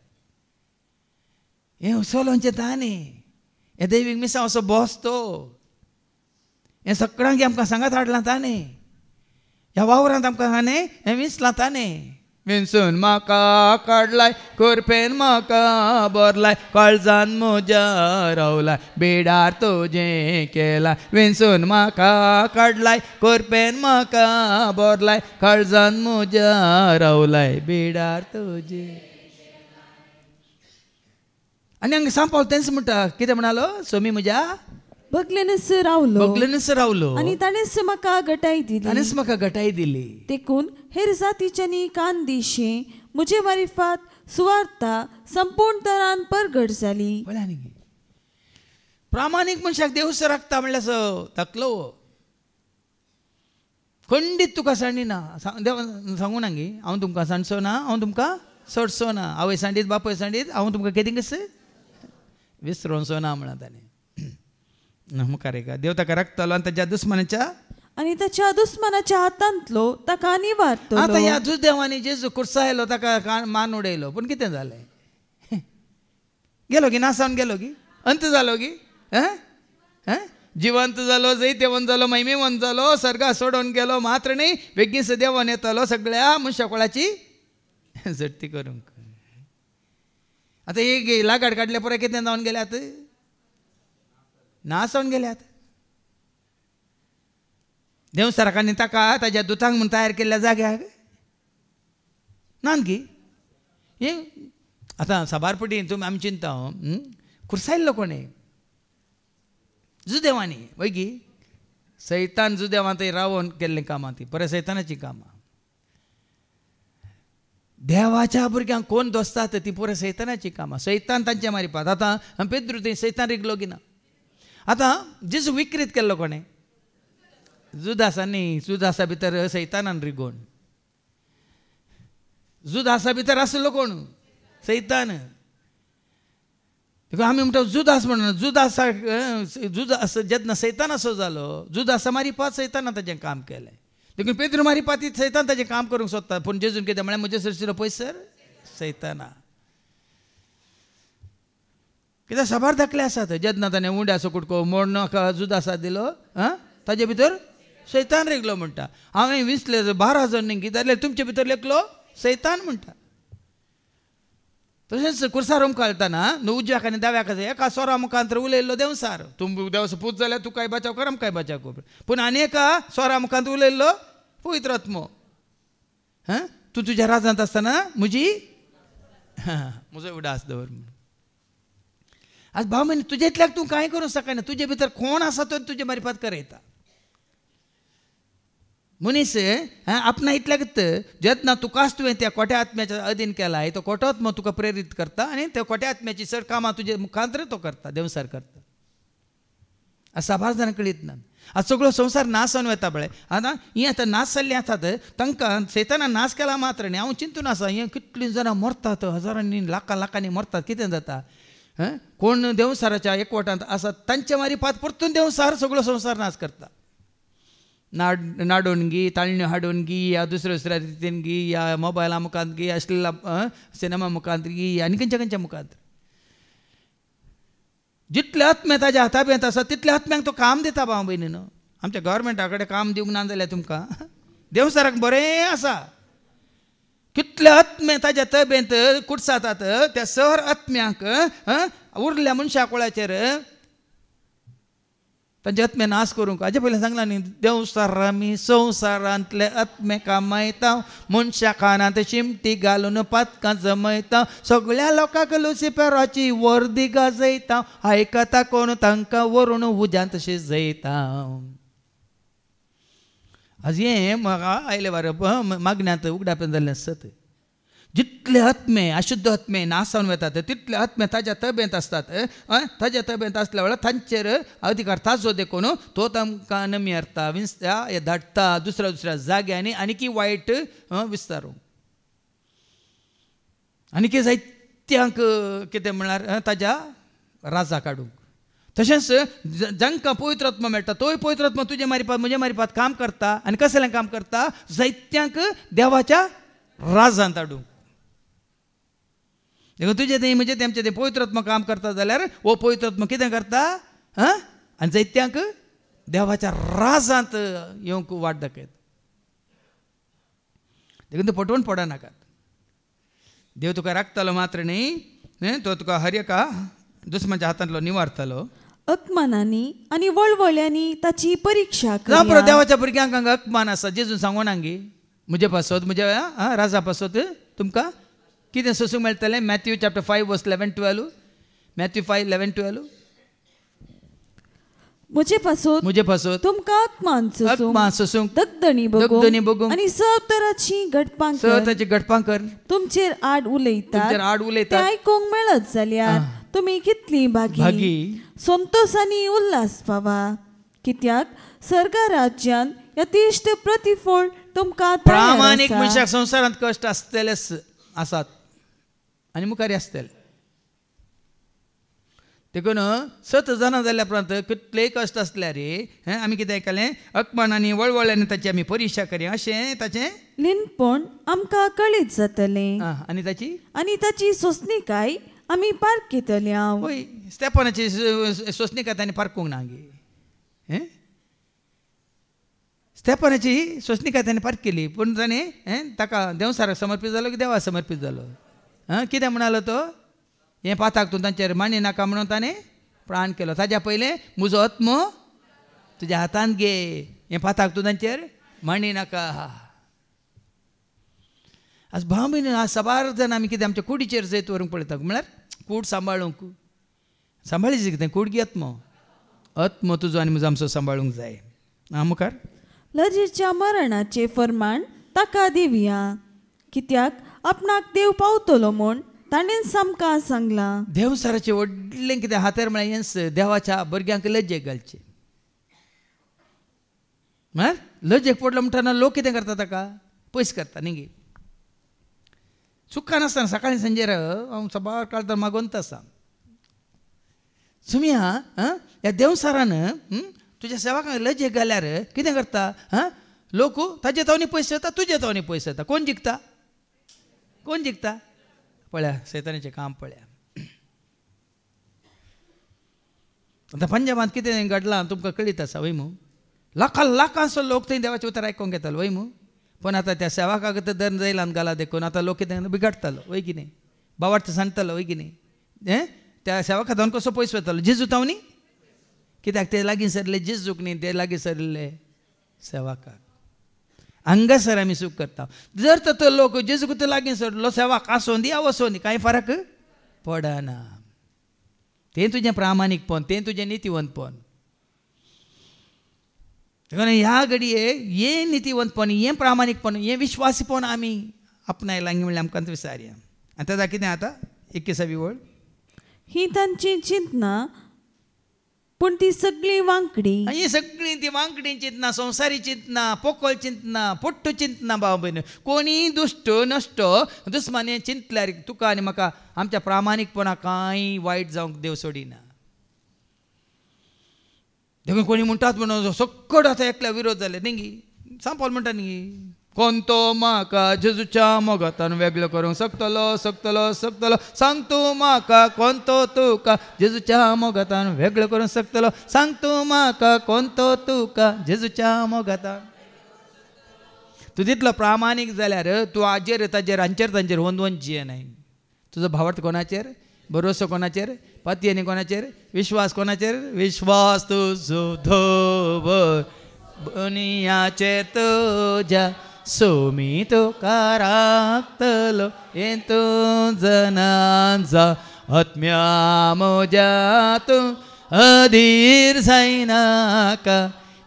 हें उसोलोंचें ताणे हें दैवीक मिसां असो बॉस तो हें सगळ्यांक आमकां सांगात हाडलां ताणे. ह्या वावरांत आमकां हाणें हें विसलां ताणे. विंसून म्हाका काडलाय कोरपेन म्हाका बरलाय काळजान म्हज्या रावलाय बेडार तुजें केलाय. विंसून म्हाका काडलाय कोरपेन म्हाका बरलाय काळजान म्हज्या रावलाय बेडार तुजें. आनी हांगा सांपावल तेंच म्हणटा कितें म्हणालो सोमी म्हज्या बगलेनस रावलो बगलेनस रावलो आनी ताणेंच म्हाका गटाय दिली. ताणेंच म्हाका गटाय दिली. देखून हेर जातीच्यांनी कान दिशें म्हजे मारिफात सुवार्ता संपूर्ण तरान परगट जाली. पळय प्रामाणीक मनशाक देव राखता म्हणल्यार सो तकलो खंडीत तुका सांडिना. देव सांगू ना गी हांव तुमकां सांडचो ना हांव तुमकां सोडचो ना. आवय सांडीत बापूय सांडीत हांव तुमकां केदी कस विसरोचो ना म्हणा ताणें. मुखार का देव ताका राखतलो आनी ताच्या दुस्मनाच्या आनी ताच्या दुस्मनाच्या हातांतलो ताका निवारतलो. आतां ह्या देवानी जेजू कुर्सायलो ताका मान उडयलो पूण कितें जालें गेलो गी नासावन गेलो गी अंत जालो गी जिवंत जालो जैतेवंत जालो महिमेवंत जालो सर्गा सोडून गेलो मात्र न्ही बेगीस देवान येतलो सगळ्या मनशाकुळाची झडती करूंक. आतां एक लागाड काडल्या पुराय कितें जावन गेल्यात नासवन गेल्यात. देवसारकांनी ताका ताज्या दुतांक म्हूण तयार केल्ल्या जाग्याक नानकी हे आतां साबारपटी तुमी आमी चिंता कुर्सायल्लो कोणें जुदेवांनी वय गी सैतान जुदेवां थंय रावोन केल्लीं कामां ती परत सैतानाची कामां. देवाच्या भुरग्यांक कोण दोसतात ती पुराय सैतानाची कामां. सैतान तांचे मारिपात. आतां पेद्रू थंय सैतान रिगलो गिना. आतां जेजू विकृत केल्लो कोणें जुदासांनी. जुदासा भितर सैतानान रिगोवन जुदासा भितर आसलो कोण सैतान. देखून आमी म्हणटा जुदास म्हणून जुदास जेन्ना सैतान असो जालो जुदासा मारिपात सैतानान ताजें काम केलें. देखून पेद्रू मारिपात सैतान ताजें काम करूंक सोदता पूण जेजून कितें म्हळें म्हजे सरशिरो पयसर सैताना. कित्याक साबार धाकले आसात जेन्ना ताणें उंड्याचो कुडको मोड नाका जुदासा दिलो ताजे भितर सैतान रेगलो म्हणटा. हांवें विसले 12 जण न्ही जाल्यार तुमचे भितर लेखलो सैतान म्हणटा. तशेंच कुर्सार घालतना न्हू उजव्याक आनी दाव्याक एका स्वरा मुखांतर उलयल्लो देवसार तुम देवस पूज जाल्यार तुकाय बचाव कर आमकाय बचाव कर. पूण आनी एका स्वरा मुखांत उलयल्लो पवित्र आत्मो तूं तुज्या राजांत आसतना म्हजो उडास दवर. आज भाव म्हणे तुज्यातल्याक तूं कांय करूं शकना. तुजे भितर कोण आसा तो तुजे मारिफात करयता. मनीस आपणा इतल्याक जेन्ना तुकाच तुवें त्या कोट्या आत्म्याच्या अधीन केलाय तो कोटो आत्मो तुका प्रेरीत करता आनी त्या कोट्या आत्म्याची चड कामां तुजे मुखांतर तो करता देवसार करता. आज साबार जाणां कळीत ना. आज सगळो संवसार नासन वता पळय. आतां ही आतां नाश जाल्लीं आसात तांकां सैतानान नाश केला मात्र न्ही हांव चिंतून आसा हे कितलीं जाणां मरतात हजारांनी लाखांनी मरतात कितें जाता. कोण देवसाराच्या एकवटांत आसात तांचे मारिफात परतून देवसार सगळो संवसार नाश करता. नाडून गी ताळण्यो हाडून गी या दुसऱ्या रितीन गी या मोबायला मुखांत गी असलेला सिनेमा मुखांत गी आनी खंयच्या मुखांत जितले आत्मे ताज्या हाताब्यांत आसा तितले आत्म्यांक तो काम दिता भाव भयणीनो. आमच्या गव्हर्मेंटा कडेन काम दिवंक ना जाल्यार तुमकां देवसाराक बरें आसा. कितले आत्मे ताज्या तब्येंत कुडसातात त्या सर आत्म्यांक उरल्या मनशा कुळाचेर तांचे आत्मे नाश करूंक. हाजे पयलीं सांगलां न्ही देवसारांनी संवसारांतले आत्मे कामयता मनशा कानांत शिमटी घालून पातकां जमयता सगळ्या लोकांक लुसिफेराची वर्दी गाजयता आयकता कोण तांकां व्हरून उज्यांत शिजयता. आज हें म्हाका आयले वार मागण्यांत उगडापेन जाल्लें आसत. जितले आत्मे अशुद्ध आत्मे नासावन वतात तितले आत्मे ताज्या तब्येंत असतात. ताज्या तब्येंत असल्या वेळार तांचेर अधिकार ताजो देखून तो तांकां नमी हाडटा विंसता धाडटा दुसऱ्या जाग्यांनी आनीक वायट विस्तारूंक. आनी कितें जायत्यांक कितें म्हळ्यार ताज्या राजा काडूंक. तशेंच जांकां पवित्र आत्मा मेळटा तोय पवित्र आत्मा तुजे मारिपात म्हजे मारिपात काम करता. आनी कसलें काम करता? जायत्यांक देवाच्या राजांत हाडूंक. देखून तुजें तें म्हजें तें आमचें तें पवित्र आत्मा काम करता जाल्यार हो पवित्र आत्मा कितें करता? आनी जायत्यांक देवाच्या राजांत येवंक वाट दाखयता. देखून तूं पटवून पडनाकात. देव तुका राखतलो मात्र न्ही, तो तुका हर एका दुस्मानाच्या हातांतलो निवारतलो. अकमानांनी आनी वळवळ्यांनी ताची परीक्षा ना करा. देवाच्या भुरग्यांक हांगा अकमान आसा. जेजून सांगून हांगी म्हजे पासत म्हज्या राजा पासत तुमकां कितें सोसूंक मेळटलें? मॅथ्यू चॅप्टर 5 वर्स 11-12. मॅथ्यू 5:11-12. म्हजे पासत तुमकां अकमान सोसूंक दगदणी बगूंक आनी सवतराची घटपां कर तुमचेर आड उलयतात तें आयकूंक मेळत जाल्यार तुमी कितली भागी संतोषानी उल्हास पावा. कित्याक सर्गा राज्यान यथेश्ट प्रतिफळ तुमकां प्रामाणीक मनशाक संवसारांत कश्ट आसतलेच आसात आनी मुखारी आसतले. देखून 7 जाणां जाल्या उपरांत कितलेय कश्ट आसल्यार आमी कितें आयकलें? अकमान आनी वळवळ्यांनी ताची आमी परीक्षा करया अशें ताचें लीनपण आमकां कळीत जातलें आनी ताची सोंसणीकाय आमी पारखितले. हय, स्तेफानाची सोंसणीकाय ताणें पारखूंक ना गे. स्तेफानाची सोंसणीकाय ताणें पारखिली पूण ताणें ताका देवसाराक समर्पीत जालो की देवाक समर्पीत जालो? कितें म्हणालो तो? हें पाताक तूं तांचेर मानी नाका म्हणून ताणें प्राण केलो. ताज्या पयलें म्हजो आत्मो तुज्या हातांत घे, हें पाताक तूं तांचेर मानी नाका. आज भाव भयणी आज सबार जाण आमी कितें आमच्या कुडीचेर जैत व्हरूंक पळयता म्हळ्यार कूड सांबाळूंक. सांबाळीची कितें? कुडगी आत्मो तुजो आनी म्हजो आमचो सांबाळूंक जाय. मुखार लजेच्या मरणाचे फर्माण ताका दिवया. कित्याक आपणाक देव पावतलो म्हूण ताणें सामकां सांगलां. देवसाराचें व्हडलें कितें हातेर म्हळ्यार हें देवाच्या भुरग्यांक लज्जेक घालचें. म्हळ्यार लज्जेक पडलो म्हणटना लोक कितें करता? ताका पयस करता न्ही गे. सुखान आसतना सकाळीं सांजेर हांव सबार काळ तर मागोंत आसा. तुमी ह्या देवसारान तुज्या सेवाकांक लज्जेक घाल्यार कितें करता? लोक ताजे तावनी पयस येता, तुजे तावनी पयस येता. कोण जिखता? पळया सैतानाचें काम पळया. आतां पंजाबांत कितें घडलां तुमकां कळीत आसा वय मू. लाखांचो लोक थंय देवाचें उतर आयकूंक येतालो वय मू. पण आतां त्या सेवाकाक दर जैलांत घाला देखून आतां लोक कितें बिगाडटालो वय की न्ही. बावार्थ सांगतालो वय की न्ही. त्या सेवाका जावन कसो पयस वतालो? जेजू तावनी कित्याक ते लागीं सरले जेजूक न्ही, ते लागीं सरले सेवाकाक. हांगासर आमी सूख करता. जर तर तो लोक जेजूक तो लागीं सरलो सेवाक आसों दी वसों दी कांय फरक पडना. तें तुजें प्रामाणीकपण, तें तुजें नितीवंतपण. ह्या घडये हें नितीवंतपण, हें प्रामाणीकपण, हें विश्वासीपण आमी आपणायलां म्हणल्यार आमकां विचारया. आनी ताका कितें आतां 21वी वळ ही तांची चिंतना पूण ती सगळी वांकडी. ही सगळीं ती वांकडी चिंतना, संवसारी चिंतना, पोकळ चिंतना, पोट्ट चिंतना भाव भयण. कोणी दुश्ट नश्ट दुस्माने चिंतल्यार तुका आनी म्हाका आमच्या प्रामाणीकपणाक कांय वायट जावंक देव सोडिना. देखून कोणी म्हणटात म्हणून सक्कड आतां एकल्या विरोध जाले न्ही. सांपल म्हणटा न्ही, कोण तो म्हाका जेजूच्या मोगातान वेगळो करूंक शकतलो. सांग तूं म्हाका कोण तो तुका जेजूच्या मोगातान वेगळो करूंक शकतलो. सांग तूं म्हाका कोण तो तुका जेजूच्या मोगातान. तूं तितलो प्रामाणीक जाल्यार तूं हाजेर ताजेर हांचेर तांचेर वंदवंत जियेनाय. तुजो भावार्थ कोणाचेर? भरोसो कोणाचेर? पती आनी कोणाचेर? विश्वास कोणाचेर? विश्वास तुजो धोवर बुनियाचेर तुज्या सोमी तुका राखतलो. हे तूं जनांचा आत्म्या म्हज्या तूं अधीर जायनाका,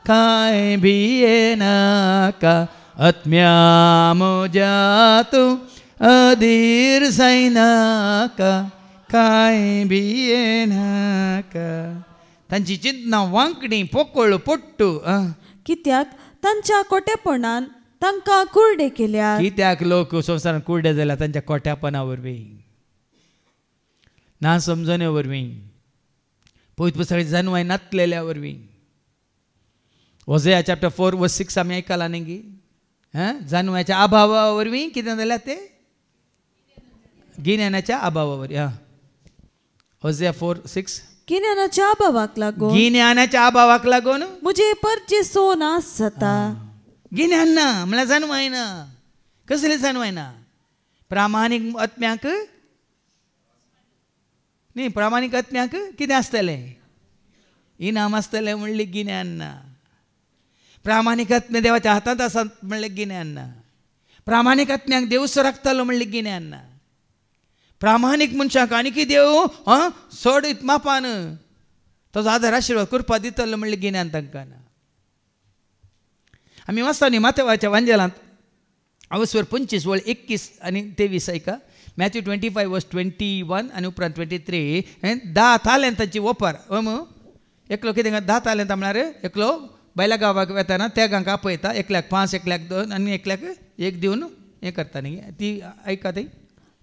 कांय भियेनाका. आत्म्या म्हज्या तूं अधीर जायनाका, कांय भियेनाका. तांची चिंतना वांकडी पोकळ पोट्टू. कित्याक तांच्या कोटेपणान तांकां कुरडे केल्यात. कित्याक लोक संवसारान कुरडे जाल्यात तांच्या खोट्यापणा वरवीं, ना समजणे वरवीं, पवित्र पुस्तकाची जाणवाय नातलेल्या वरवीं. होसेया चॅप्टर 4:6 आमी आयकलां न्ही गी. जाणवाच्या अभावा वरवीं कितें जाल्यार ते गिन्यानाच्या अभावा वरवीं. होसेया 4:6 गिन्यानाच्या अभावाक लागून, गिन्यानाच्या अभावाक लागून मुझे परचेसो नास जाता. गिन्यान ना म्हळ्यार जाणवाय ना. कसले जाणवाय ना? प्रामाणीक आत्म्याक न्ही, प्रामाणीक आत्म्याक कितें आसतलें? इनाम आसतलें म्हणलें गिन्यान ना. प्रामाणीक आत्म्य देवाच्या हातांत आसा म्हणलें गिन्यान ना. प्रामाणीक आत्म्याक देव सरकतालो म्हणलें गिन्यान ना. प्रामाणीक मनशाक आनीक देव चड मापान ताजो आदार आशिर्वाद करपा दितलो म्हणलें गिन्यान तांकां ना. आमी वाचता न्ही माथेवाच्या वांजेलांत अवस्वर 25:21 आनी 23 ऐका. मॅथ्यू 25:21 आनी उपरांत 23. 10 तालंतांची वोपर. एकलो कितें 10 तालंतां म्हळ्यार एकलो बायल्या गांवाक वेताना त्या गांवांक आपयता. एकल्याक 5, एकल्याक 2 आनी एकल्याक 1 दिवन हें करता न्ही. ती ऐका ती.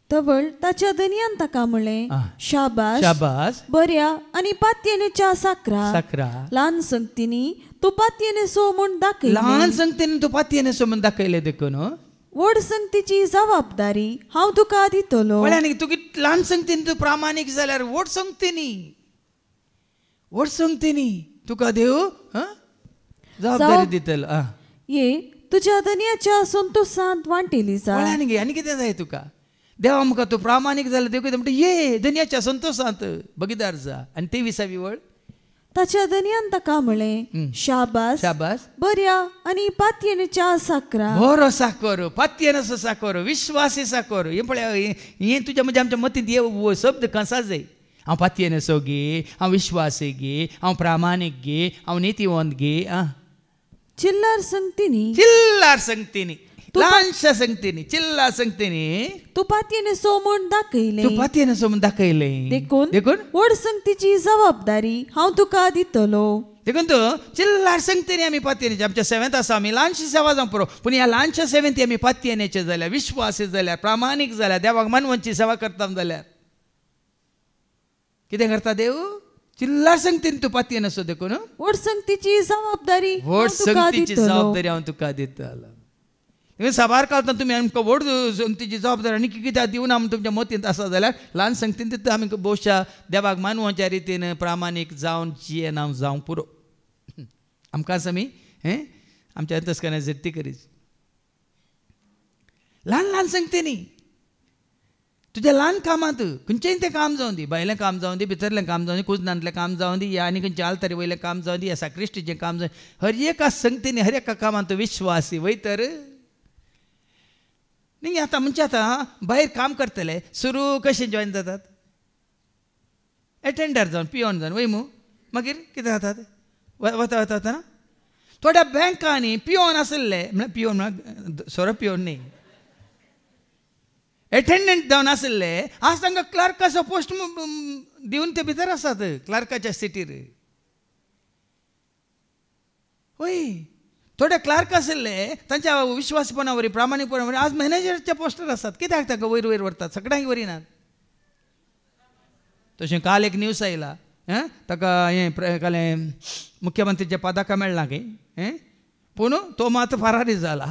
तवळ ताच्या धनयान ताका म्हणलें, शाबास, शाबास, बऱ्या आनी पातयेने च्या साकरा. साकरा. ल्हान संगतीनी तूं पातयेने सो म्हूण दाखयलें. ल्हान संगतीन तूं पातयेने सो म्हूण दाखयलें देखून व्हड संगतीची जबाबदारी हांव तुका दितलो. म्हळ्यार न्ही तुगे ल्हान संगतीन तूं प्रामाणीक जाल्यार व्हड संगतीनी तुका देव जबाबदारी दितलो. ये तुज्या धनयाच्या संतोषांत वांटिली जा. म्हळ्यार न्ही आनी कितें जाय तुका? देवा म्हाका तूं प्रामाणीक जाल्यार देव कितें म्हणटा? ये धनयाच्या संतोषांत बगीदार जा. आनी 23वी वळ. ताच्या धनयान ताका म्हणलें, शाबास, शाबास, बऱ्या आनी पातयेने च्या साकरा. बरो साकोर, पातयेन असो साकोर, विश्वासी साकोर. हें पळय, हें तुज्या म्हणजे आमच्या मतींत हे शब्द कसा जाय. हांव पातयेन असो गे, हांव विश्वासी गे, हांव प्रामाणीक गे, हांव नितीवंत गे. चिल्लार संगतीनी, चिल्लार संगतीनी, ल्हानशा संगतीनी, चिल्लार संगतीनी तूं पातयेने सो म्हूण दाखयलें. तूं पातयेन असो म्हूण दाखयलें. देखून व्हड संगतीची जबाबदारी हांव तुका दितलो. देखून तूं चिल्लार संगतीनी आमी पातयेनेचे. आमच्या सेवेंत आसा आमी ल्हानशी सेवा जावं पुरो, पूण ह्या ल्हानशा सेवेंत आमी पातयेनेचे जाल्यार, विश्वासी जाल्यार, प्रामाणीक जाल्यार, देवाक मानवंची सेवा करता जाल्यार कितें करता देव? चिल्लार संगतीन तूं पातयेन असो देखून व्हड संगतीची जबाबदारी व्हड संगतीची जबाबदारी हांव तुका दितलो. साबार कालता तुमी आमकां व्हड संगतीची जबाबदारी आनी कित्याक दिवना म्हूण तुमच्या मतींत आसा जाल्यार ल्हान संगतीन तितून आमी भोवशा देवाक मानवच्या रितीन प्रामाणीक जावन जियेन हांव जावं पुरो. आमकां आमी आमच्या अंतस्करणाची झट्टी करीच. ल्हान ल्हान संगतीनी तुज्या ल्हान कामांत खंयचेंय तें काम जावं दी, भायलें काम जावं दी, भितरलें काम जावं दी, कुजनांतलें काम जावं दी, या आनी खंयचें आलतरी वयलें काम जावं दी, या साक्रिस्टीचें काम जावं, हर एका संगतीनी हर एका कामांत तूं विश्वासी वय तर न्ही. आतां म्हणजे आतां भायर काम करतले सुरू कशें जॉयन जातात? एटेंडर जावन, पियोन जावन वय मू. मागीर कितें जातात? वता वता ना थोड्या बँकांनी पियोन आसले म्हळ्यार पियोन म्हळ्यार सोरो पियोन न्ही, एटेंडंट जावन आसले आज तांकां क्लार्काचो पोस्ट दिवन ते भितर आसात क्लार्काच्या सिटीर. वय थोडे क्लार्क आसले तांच्या विश्वासपणा वरी प्रामाणीकपणा वरी आज मॅनेजरच्या पोस्टर आसात. कित्याक ताका वयर वयर व्हरतात? सगळ्यांक वरिनात. तशें काल एक न्यूज आयला ताका हें कालें मुख्यमंत्रीच्या पदाका मेळना गे, पूण तो मात फरारी जाला.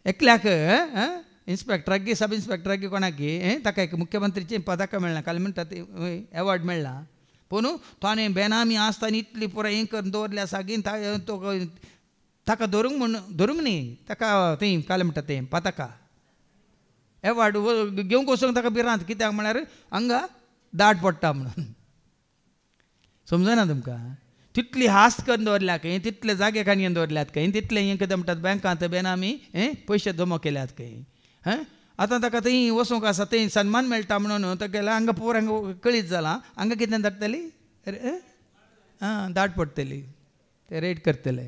एकल्याक इन्स्पेक्टराक गे, सब इन्स्पेक्टराक गे, कोणाक गे ताका एक मुख्यमंत्रीचे पदाका मेळना. काल म्हणटा ते एवॉर्ड मेळना, पूण ताणें बेनामी आसतना इतली पुराय हें करून दवरल्या सागीन ताका धरूंक न्ही, ताका थंय काल म्हणटा तें पताका एवॉर्ड घेवंक वचूंक ताका भिरांत. कित्याक म्हळ्यार हांगा दाट पडटा म्हणून. समजना तुमकां? तितली हास्त करून दवरल्या खंय, तितले जागे काणयेन दवरल्यात खंय, तितले हें कितें म्हणटात बँकांत बेनामी पयशे जमा केल्यात खंय. आतां ताका थंय वचूंक आसा, थंय सन्मान मेळटा म्हणून ताका गेल्यार हांगा पोर हांगा कळीत जालां. हांगा कितें धाडटली? दाट पडटली, ते रेट करतले.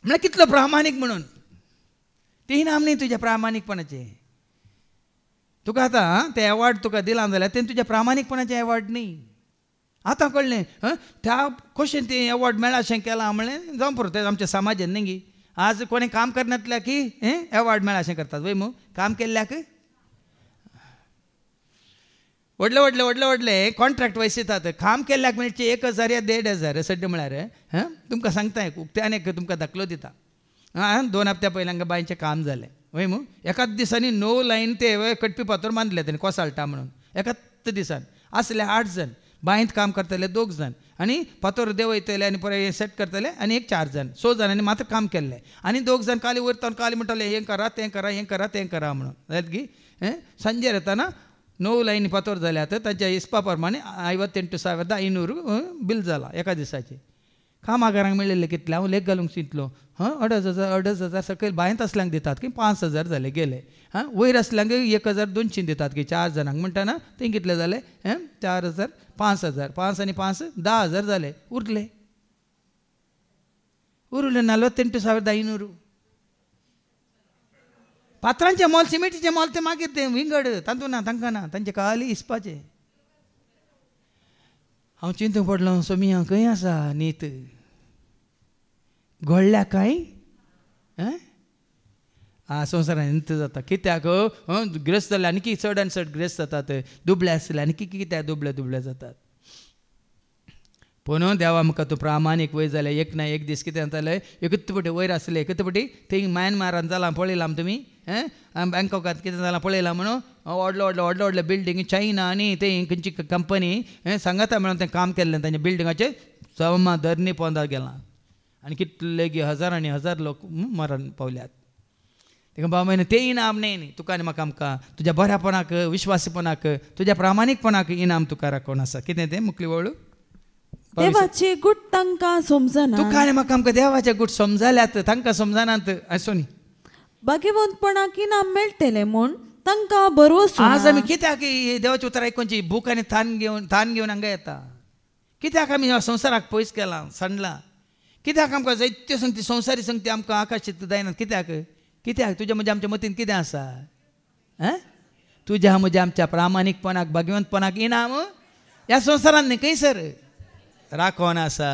म्हळ्यार कितलो प्रामाणीक म्हणून तें नाम न्ही तुज्या प्रामाणीकपणाचें. तुका आतां तें एवॉर्ड तुका दिलां जाल्यार तें तुज्या प्रामाणीकपणाचें एवॉर्ड न्ही. आतां कळ्ळें त्या कशें तें एवॉर्ड मेळ्ळा अशें केलां म्हणलें जावं पुरो तें आमच्या समाजान न्ही गी आज कोणें काम करनातल्या की एवॉर्ड मेळ्ळा अशें करतात वय मू काम केल्ल्याक व्हडले व्हडले व्हडले व्हडले कॉन्ट्रॅक्ट वयसितात काम केल्ल्याक मेळचे 1000 या 1500 सड्डे म्हळ्यार तुमकां सांगता उक्त्यान एक तुमकां दाखलो दिता 2 हप्त्या पयलीं हांगा बांयचें काम जालें वय मू एकाच दिसांनी 9 लायन ते कटपी फातर बांदले तेणें कोसाळटा म्हणून एकाच दिसान आसले 8 जण बांयत काम करतले 2 जण आनी फातर देंवयतले आनी परत सेट करतले आनी एक 4 जण 6 जणांनी मात्र काम केल्लें आनी 2 जण काली वयता काली म्हणटाले हें करा तें करा हें करा तें करा म्हणून जालें की सांजेर येताना 9 लायनी फातर जाल्यात ताच्या हिस्पा प्रमाणे 58,500 बील जाला एका दिसाचें कामागारांक मेळिल्ले कितले हांव लेख घालूंक चिंतलो 2,500 सकयल बांयत आसल्यांक दितात की 5,000 जाले गेले वयर आसल्यांक 1,200 दितात की 4 जणांक म्हणटाना तें कितले जाले 4,000 5,000 5 आनी 5 10,000 जाले उरले 48,500 पात्रांचें मोल सिमेंटीचें मोल तें मागीर तें विंगड तातूंत ना तांकां ना तांचे खाली हिसपाचें हांव चिंतूंक पडलो सोमिया खंय आसा नीत घोळ्ळ्या काय संवसारान इंत जाता कित्याक गिरेस्त जाल्यार आनी चड आनी चड गिरेस्त जातात दुबळे आसले आनी कित्याक दुबळे जातात पूण देवा म्हाका तूं प्रामाणीक वय जालें एक ना एक दीस कितें जातालें एकूच फावटी वयर आसलें एकूच फावटी थंय म्यानमारान जालां पळयलां तुमी बँकॉकांत कितें जालां पळयलां म्हणून व्हडले बिल्डींग चायना आनी थंय खंयची कंपनी सांगाता म्हणून तें काम केल्लें तांच्या बिल्डिंगाचेर समा धरणी पोंदा गेलां आनी कितले गी हजार आनी हजार लोक मरण पावल्यात तेका बाबा तें इनाम न्ही तुका आनी म्हाका आमकां तुज्या बऱ्यापणाक विश्वासीपणाक तुज्या प्रामाणीकपणाक इनाम तुका राखून आसा कितें तें मुखली वळू देवाचे गुट तांकां समजना तुका आनी म्हाका आमकां देवाचे गुट समजाल्यात तांकां समजनात सोनी भाग्यवंतपणाक इनाम मेळटलें म्हूण तांकां बरोवस आज आमी कित्याक देवाचें उतर आयकोनची बूक आनी थान घेवन हांगा येता कित्याक आमी ह्या संवसाराक पयस केलां सांडलां कित्याक आमकां जायत्यो संगती संवसारी संगती आमकां आकाशीत जायनात कित्याक तुज्या म्हज्या आमच्या मतीन कितें आसा तुज्या म्हज्या आमच्या प्रामाणीकपणाक भाग्यवंतपणाक इनाम ह्या संवसारान न्ही खंयसर राखोन आसा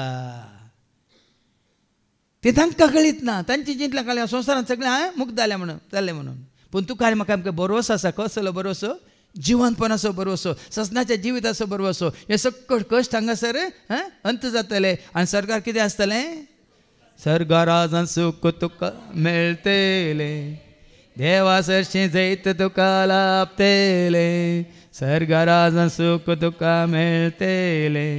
ते तांकां कळीत ना तांची चिंतल्या कळ्ळें संवसारांत सगळें मुक्त जालें म्हणून जालें म्हणून पूण तुका आनी म्हाका आमकां बरोवसो आसा कसलो बरोवसो जिवंतपणाचो बरोवसो ससनाच्या जिविताचो बरोवसो हे सकट कश्ट हांगासर अंत जातले आनी सरकार कितें आसतलें स्वर्गाराजन सुख तुका मेळटले देवा सरशें जैत तुका लाभतले स्वर्गाराजन सुख तुका मेळटले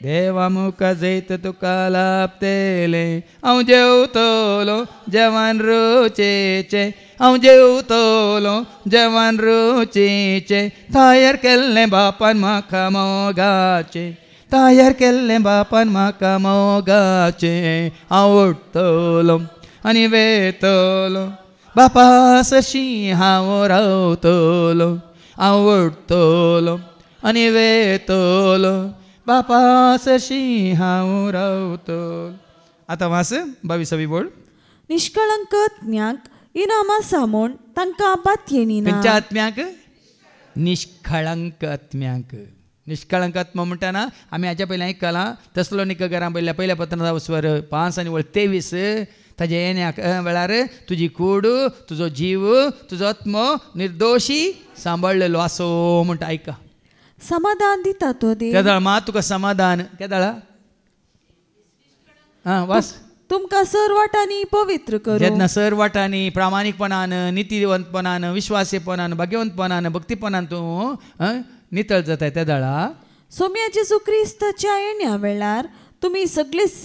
देवा मुखा जैत तुका लाभतले हांव जेवतलो जेवण रुचीचे हांव जेवतलो जेवण रुचीचे तयार केल्लें बापान म्हाका मोगाचें तयार केल्लें बापान म्हाका मोगाचें हांव उठतलो आनी वेतलो बापा सशी हांव रावतलो हांव उठतलो आनी वेतलो बापा सशी हांव रावतलो आतां वास 22वी बोल निष्कळंक आत्म्याक इनाम आसा म्हूण तांकां बातयेनी ना खंयच्या आत्म्याक निष्कळंक आत्म्याक निष्कळंक आत्मा म्हणटाना आमी हाच्या पयलीं आयकलां तेसलोनिकेकारां पयल्या पत्रांत स्वर 5 आनी 23 ताजे येण्याक वेळार तुजी कूड तुजो जीव तुजो आत्मो निर्दोशी सांबाळलेलो आसो म्हणटा आयका समाधान दिता तो देव केदाळ मात तुका समाधान केदाळा वास तुमकां सर्वाटांनी पवित्र करूं जेन्ना सर्वाटांनी प्रामाणीकपणान नितीवंतपणान विश्वासीपणान भाग्यवंतपणान भक्तीपणान तूं नितळ जाताय त्या दाळा सोम्या जेजू क्रिस्ताच्या येण्या वेळार तुमी सगळेच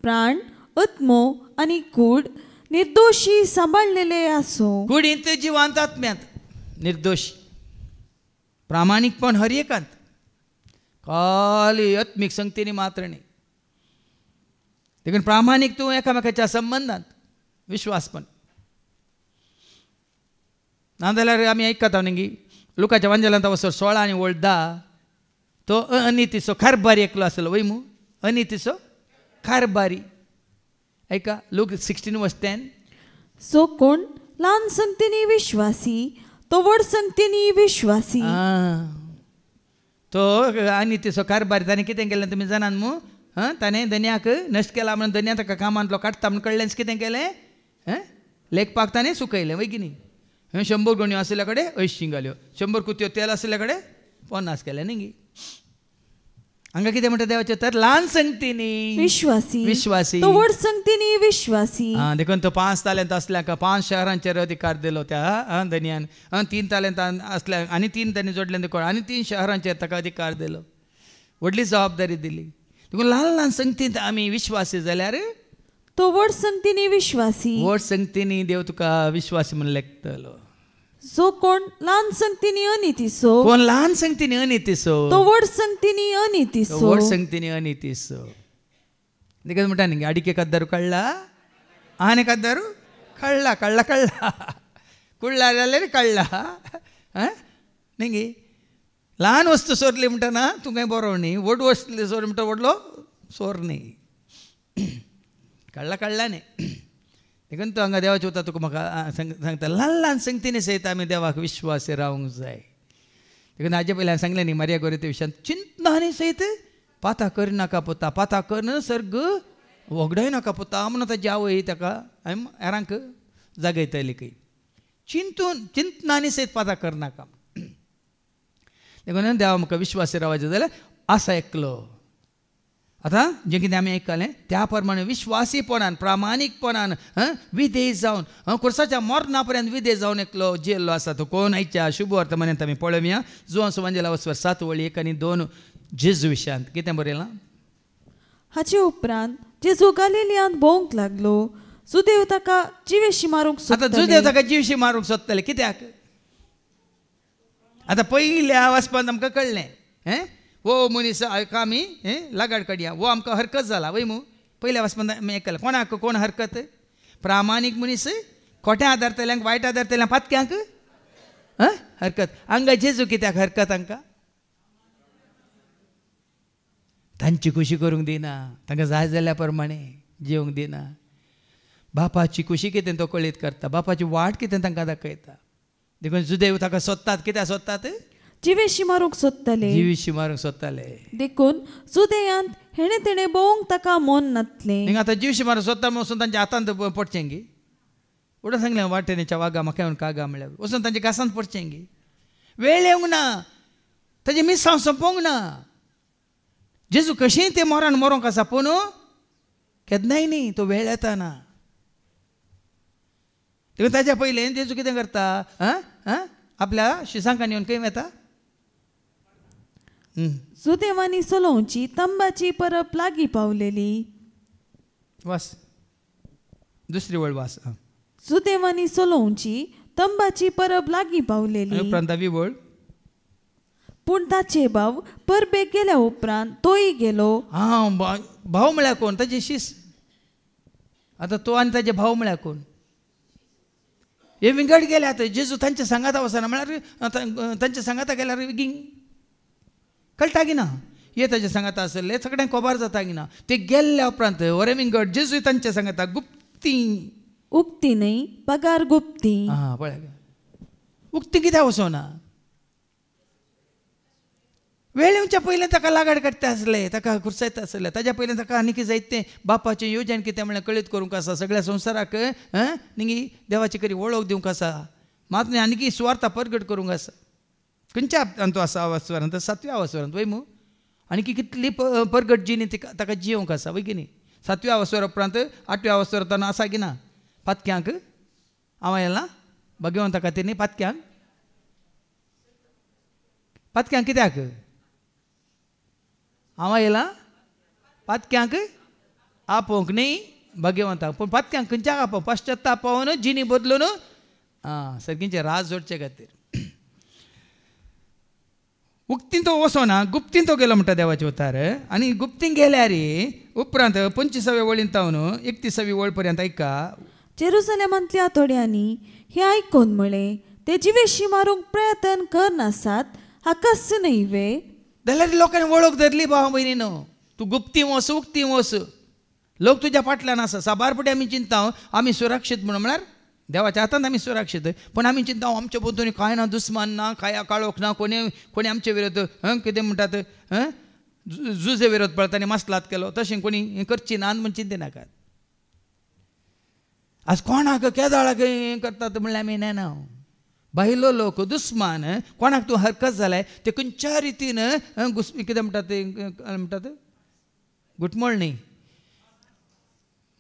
प्राण आत्मो आनी कूड निर्दोशी सांबाळलेले आसो कुडींत जिवांत आत्म्यांत निर्दोशी प्रामाणिकपण हर एकांत खाली आत्मीक संगतीनी मात्र न्ही देखून प्रामाणीक तूं एकामेकाच्या संबंधांत विश्वासपण नाजाल्यार आमी आयकता न्ही लुकाच्या वांजेलांत वचोन 16 आनी 10 तो अनितीचो खारबारी एकलो आसलो वय मू अनितीचो खारबारी ऐका लूक 16:10 सो कोण ल्हान संगतीनी विश्वासी तो व्हड संगतीनी विश्वासी तो आनी तेसो कारभार ताणें कितें केलें तुमी जाणात मू ताणें दन्याक नश्ट केला म्हणून दन्या ताका कामांतलो काडटा म्हणून कळ्ळेंच कितें केलें लेखपाक ताणें सुकयलें वय की न्ही 100 गण्यो आसले कडेन 80 घाल्यो 100 कुत्यो तेल आसले कडेन 50 केले न्ही हांगा कितें म्हणटा देवाचें तर ल्हान संगतीनी विश्वासी विश्वासी तो व्हड संगतीनी विश्वासी देखून तो 5 तालेंत असल्याक 5 शहरांचेर अधिकार दिलो त्या दन्यान 3 तालेंत असल्याक आनी 3 तांणी जोडले देखून आनी 3 शहरांचेर ताका अधिकार दिलो व्हडली जबाबदारी दिली देखून ल्हान ल्हान संगतींत आमी विश्वासी जाल्यार तो व्हड संगतीनी विश्वासी व्हड संगतीनी देव तुका विश्वासी म्हणून लेखतलो जो कोण ल्हान संगतीनी अनितीसो कोण ल्हान संगतीनी अनितीसो तो व्हड संगतीनी अनितीसो व्हड संगतीनी अनितीसो देखून म्हणटा न्ही अडिके कद्दारू कळ्ळा आने कद्दारू कळ्ळा कळ्ळा कळ्ळा कुळ्ळा जाल्यार कळ्ळा न्ही ल्हान वस्तू सोरली म्हणटना तुका बरो न्ही व्हड वस्तू सोर म्हणटा व्हडलो सोर न्ही कळ्ळा कळ्ळा न्ही देखून तूं हांगा देवाचें उतर तुका म्हाका सांगता ल्हान ल्हान संगतीनी सयत आमी देवाक विश्वासी रावंक जाय देखून हाजे पयलीं सांगलें न्ही मारिया गोरेते विशयान चिंतनानी सयत पाता करनाका पुता पाता करन सर्ग वगडाय नाका पुता म्हणून ताची आवय ताका हेरांक जागयतली खंय चिंतनानी सयत पाता करनाका देखून देवा म्हाका विश्वासी रावचे जाल्यार आसा एकलो आतां जें कितें आमी आयकलें त्या प्रमाणे विश्वासीपणान प्रामाणीकपणान विधेय जावन कुर्साच्या मरणा पर्यंत विधेय जावन एकलो जियेल्लो आसा तो कोण आयच्या शुभ वर्तमानांत आमी पळोवया जुवां सुवांजेला वचवर 7 वळी 1 आनी 2 जेजू विशयांत कितें बरयलां हाचे उपरांत जेजू गलिलियांत भोंवंक लागलो जुदेव ताका जिवेशी मारूंक आतां जुदेव ताका जिवेशी मारूंक सोदताले कित्याक आतां पयल्या वाचपांत आमकां कळ्ळें वो मनीस हाका आमी लागाड काडया वो आमकां हरकत जाला वय मू पयल्या वाचपांत आमी आयकलां कोणाक कोण हरकत प्रामाणीक मनीस खोट्या आदारतल्यांक वायट आदारतल्यांक पातक्यांक हरकत हांगा जेजू कित्याक हरकत हांकां तांची खुशी करूंक दिना तांकां जाय जाल्या प्रमाणे जेवंक दिना बापाची खुशी कितें तो कळीत करता बापाची वाट कितें तांकां दाखयता देखून जुदेव ताका सोदतात कित्याक सोदतात जिवेशी मारूंक सोदताले जिवेशी मारूंक सोदताले देखून जुदेयांत हेणे तेणे भोवंक ताका मन नातलें हिंगा आतां जिवेशी मारूंक सोदता वचून तांच्या हातांत पडचें गी उडा सांगलें वाटेनेच्या वागा म्हाका येवन कागा म्हळ्यार वचून तांच्या कासांत पडचें गी वेळ येवंक ना ताजें मिसांव सोंपोवंक ना जेजू कशेंय तें मोरान मरोंक आसा पूण केन्नाय न्ही तो वेळ येता ना देखून ताच्या पयलें जेजू कितें करता आपल्या शिसांकान येवन खंय येता जुदेवांनी चलोवची तंबाची परब लागीं पावलेली वास दुसरी वळ वास जुदेवांनी चलोवची तंबाची परब लागीं पावलेली उपरांत वी वळ पूण ताचे भाव परबेक गेल्या उपरांत तोय गेलो भाव म्हळ्यार कोण ताचे शिस आतां तो आनी ताचे भाव म्हळ्यार कोण हे विंगड गेले आतां जेजू तांच्या सांगाता वचना म्हळ्यार तांच्या सांगाता गेल्यार विगींग कळटा की ना हे ताच्या सांगाता आसले सगळ्यांक खबर जाता की ना ते गेल्ल्या उपरांत वरे विंगड जेजू तांच्या सांगाता गुप्ती उक्ती न्ही पगार गुप्ती पळय उक्ती कित्याक वचोना वेळ येवच्या पयलें ताका लागाड काडटा आसले ताका खुर्सायता आसले ताच्या पयलें ताका आनी कितें जायतें बापाचें येवजण कितें म्हळ्यार कळीत करूंक आसा सगळ्या संवसाराक न्ही देवाची करी वळख दिवंक आसा मात न्ही आनी सुवार्थ परगट करूंक आसा खंयच्या तो आसा वस्वरांत 7व्या वस्वरांत वय मू आनी कितली परगट जिणी ताका जियोंक आसा वय की न्ही 7व्या वस्वर उपरांत 8व्या वस्वरांत आसा की ना पातक्यांक हांव येला भगवंता खातीर न्ही पातक्यांक कित्याक हांव येला पातक्यांक आपोवंक न्ही भगवंताक पूण पातक्यांक खंयच्याक आपोवंक पाश्चात्ताप पावोन जिणी बदलून सर्गींचे राज जोडचे खातीर उक्तीन तो वचोना गुप्तीन तो गेलो म्हणटा देवाचे उतार आनी गुप्तीन गेल्यार उपरांत 25व्या वळींत तावन 31वी वळ पर्यंत ऐका जेरुसलेमांतल्या थोड्यांनी हे आयकून म्हळें ते जिवेशी मारूंक प्रयत्न करनासात हाकाच न्ही वे जाल्यार लोकांनी वळख धरली भाव भयणीनो तूं गुप्ती वच उक्ती वच लोक तुज्या फाटल्यान आसा साबारपटी आमी चिंता आमी सुरक्षीत म्हणून म्हळ्यार देवाच्या हातांत आमी सुरक्षीत. पण आमी चिंता आमच्या भोंवतणी कांय ना, दुस्मान ना, कांय काळोख ना, कोणी आमचे विरोध कितें म्हणटात झुजे विरोध पळतानी मसलात केलो तशें कोणी करची ना म्हण चिंते नाकात. आज कोणाक केदाळाक हें करतात म्हणल्यार आमी नेना. भायलो लोक दुस्मान कोणाक तूं हरकत जाल्यार ते खंयच्या रितीन कितें म्हणटात ते म्हणटात गुटमोळणी